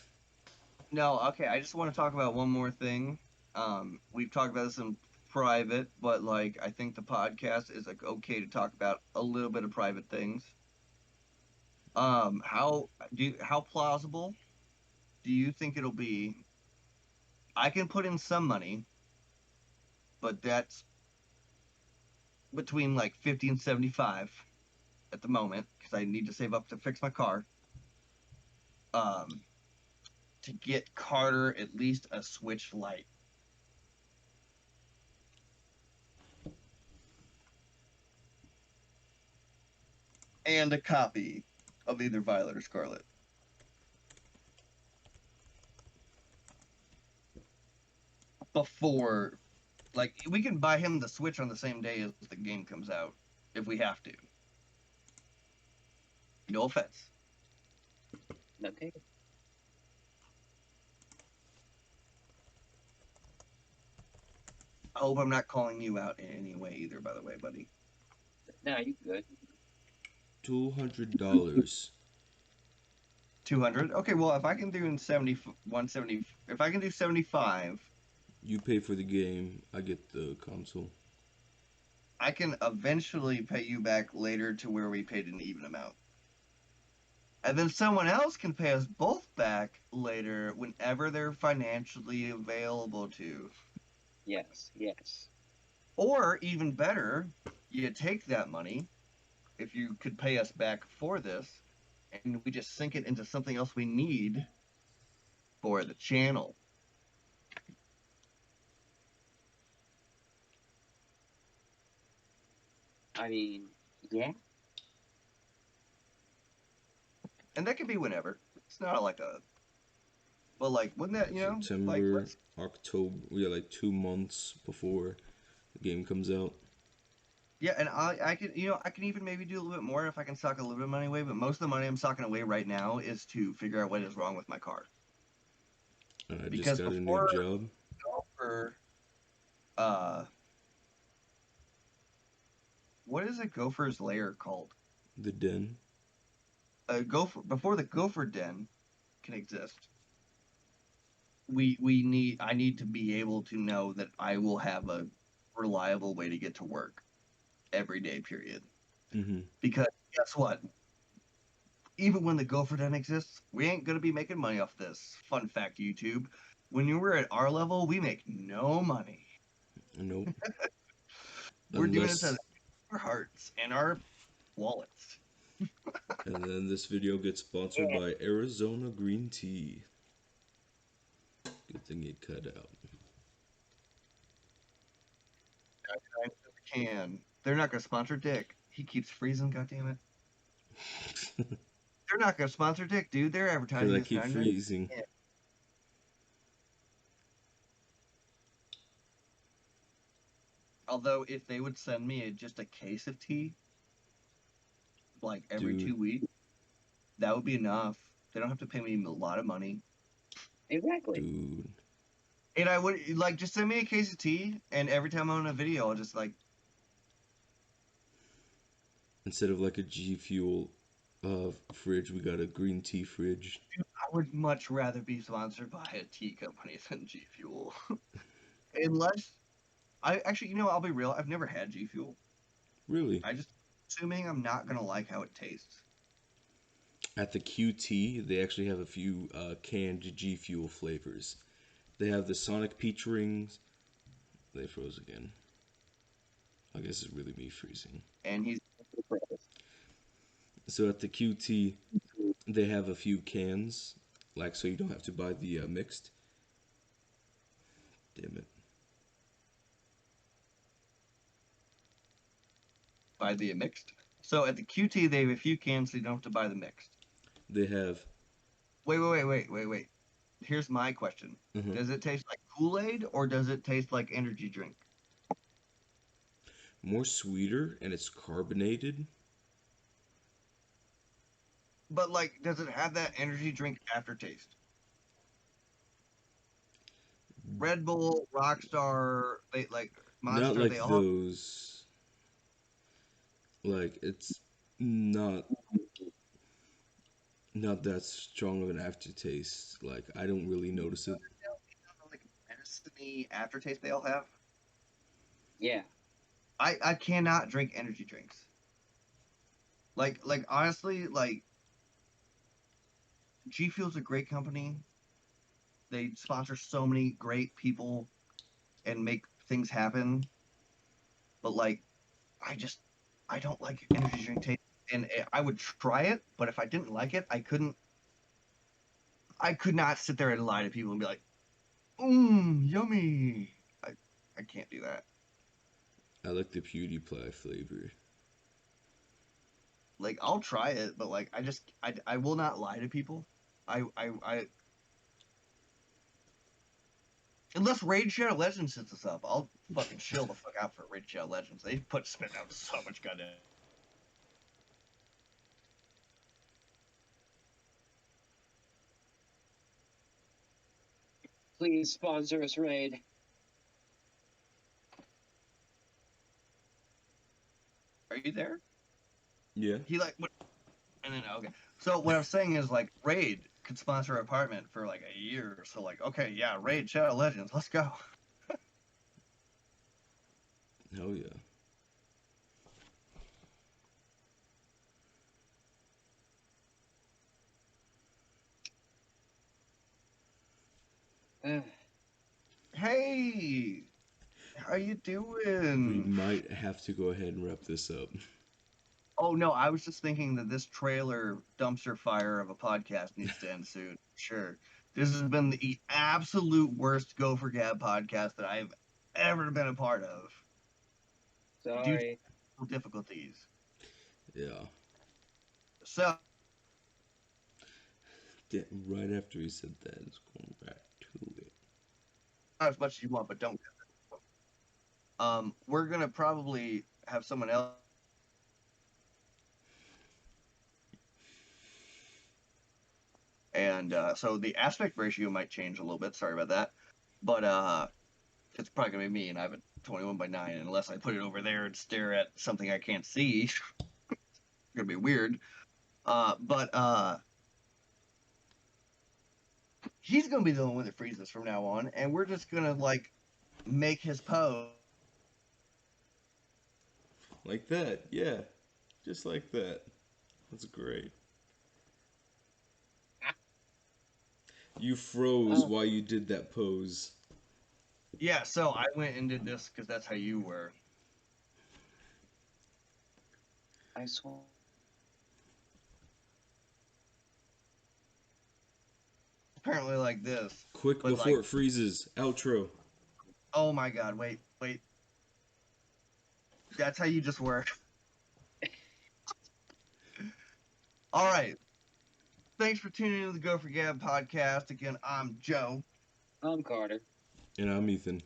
no, okay. I just want to talk about one more thing. We've talked about this in private, but like I think the podcast is like okay to talk about a little bit of private things. How plausible do you think it'll be? I can put in some money, but that's between like 50 and 75 at the moment because I need to save up to fix my car. Um, to get Carter at least a Switch Lite. And a copy of either Violet or Scarlet. Before, like, we can buy him the Switch on the same day as the game comes out if we have to. No offense. Okay. I hope I'm not calling you out in any way either, by the way, buddy. Now you good. $200. 200? Okay, well, if I can do in 70, 170, if I can do 75, You pay for the game. I get the console. I can eventually pay you back later to where we paid an even amount. And then someone else can pay us both back later whenever they're financially available to. Yes, yes. Or even better, you take that money, if you could pay us back for this, and we just sink it into something else we need for the channel. I mean, yeah. And that could be whenever. It's not like a, but like, wouldn't that, like, September, October. We got like 2 months before the game comes out. yeah, and I can, I can even maybe do a little bit more if I can sock a little bit of money away, but most of the money I'm socking away right now is to figure out what is wrong with my car. And I just Because got a new before job. Gopher, uh, what is a Gopher's lair called? The Den. A Gopher, before the Gopher Den can exist, I need to be able to know that I will have a reliable way to get to work every day, period. Mm-hmm. Because guess what? Even when the Gopher Den exists, we ain't gonna be making money off this. Fun fact, YouTube. When you were at our level, we make no money. Nope. We're doing this out of Unless, our hearts and our wallets. and then this video gets sponsored Yeah. by Arizona Green Tea. Good thing it cut out. I can. They're not gonna sponsor Dick. He keeps freezing, goddammit. They're not gonna sponsor Dick, dude. They're Because advertising I this keep 99. freezing. Although if they would send me just a case of tea, like every Dude, 2 weeks, that would be enough. They don't have to pay me a lot of money. Exactly. dude. And I would like just send me a case of tea, and every time I'm on a video, I'll just like, Instead of like a G Fuel fridge, we got a green tea fridge. I would much rather be sponsored by a tea company than G Fuel. Unless I actually, I'll be real. I've never had G Fuel. Really? I just assuming I'm not gonna like how it tastes. At the QT, they actually have a few canned G Fuel flavors. They have the Sonic Peach Rings. They froze again. I guess it's really me freezing. And he's So at the QT, they have a few cans, like so you don't have to buy the mixed. Damn it. buy the mixed. So at the QT, they have a few cans, so you don't have to buy the mixed. They have. Wait. Here's my question. Uh-huh. Does it taste like Kool-Aid or does it taste like energy drink? More sweeter and it's carbonated. But like, does it have that energy drink aftertaste? Red Bull, Rockstar, they like Not Monster, like they all those. Like it's not not that strong of an aftertaste. Like I don't really notice it. have like medicine-y aftertaste they all have. Yeah. I cannot drink energy drinks. Like honestly, like G Fuel's a great company. They sponsor so many great people and make things happen. But like, I just I don't like energy drink taste, and I would try it, but if I didn't like it, I couldn't. I could not sit there and lie to people and be like, yummy. I can't do that. I like the PewDiePie flavor. Like I'll try it, but like I will not lie to people. I unless Raid Shadow Legends sets us up, I'll fucking chill the fuck out for Raid Shadow Legends. They put spit out so much goddamn. Please sponsor us, Raid. Are you there? Yeah. He like what? And then okay. So what I'm saying is like Raid could sponsor our apartment for like a year. So like okay, yeah, Raid Shadow Legends, let's go. Hell yeah. Hey, how you We doing? might have to go ahead and wrap this up. Oh no, I was just thinking that this trailer dumpster fire of a podcast needs to end soon. Sure. This has been the absolute worst Gopher Gab podcast that I've ever been a part of due to Sorry. difficulties. Yeah. So getting right after he said that. It's going back to it. Not as much as you want, but don't. We're gonna probably have someone else. And so the aspect ratio might change a little bit. Sorry about that. But it's probably going to be me, and I have a 21 by 9. And unless I put it over there and stare at something I can't see, it's going to be weird. But he's going to be the one that freezes from now on. And we're just going to, like, make his pose. Like that, yeah. Just like that. That's great. You froze while you did that pose. Yeah, so I went and did this because that's how you were. I swear. Apparently like this. Quick But before like, it freezes. Outro. oh my god, wait. That's how you just were. All right. Thanks for tuning in to the Gopher Gab podcast. Again, I'm Joe. I'm Carter. And I'm Ethan.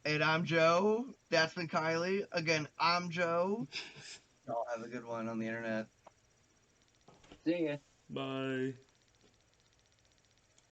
And I'm Joe. That's been Kylie. Again, I'm Joe. Y'all have a good one on the internet. See ya. Bye.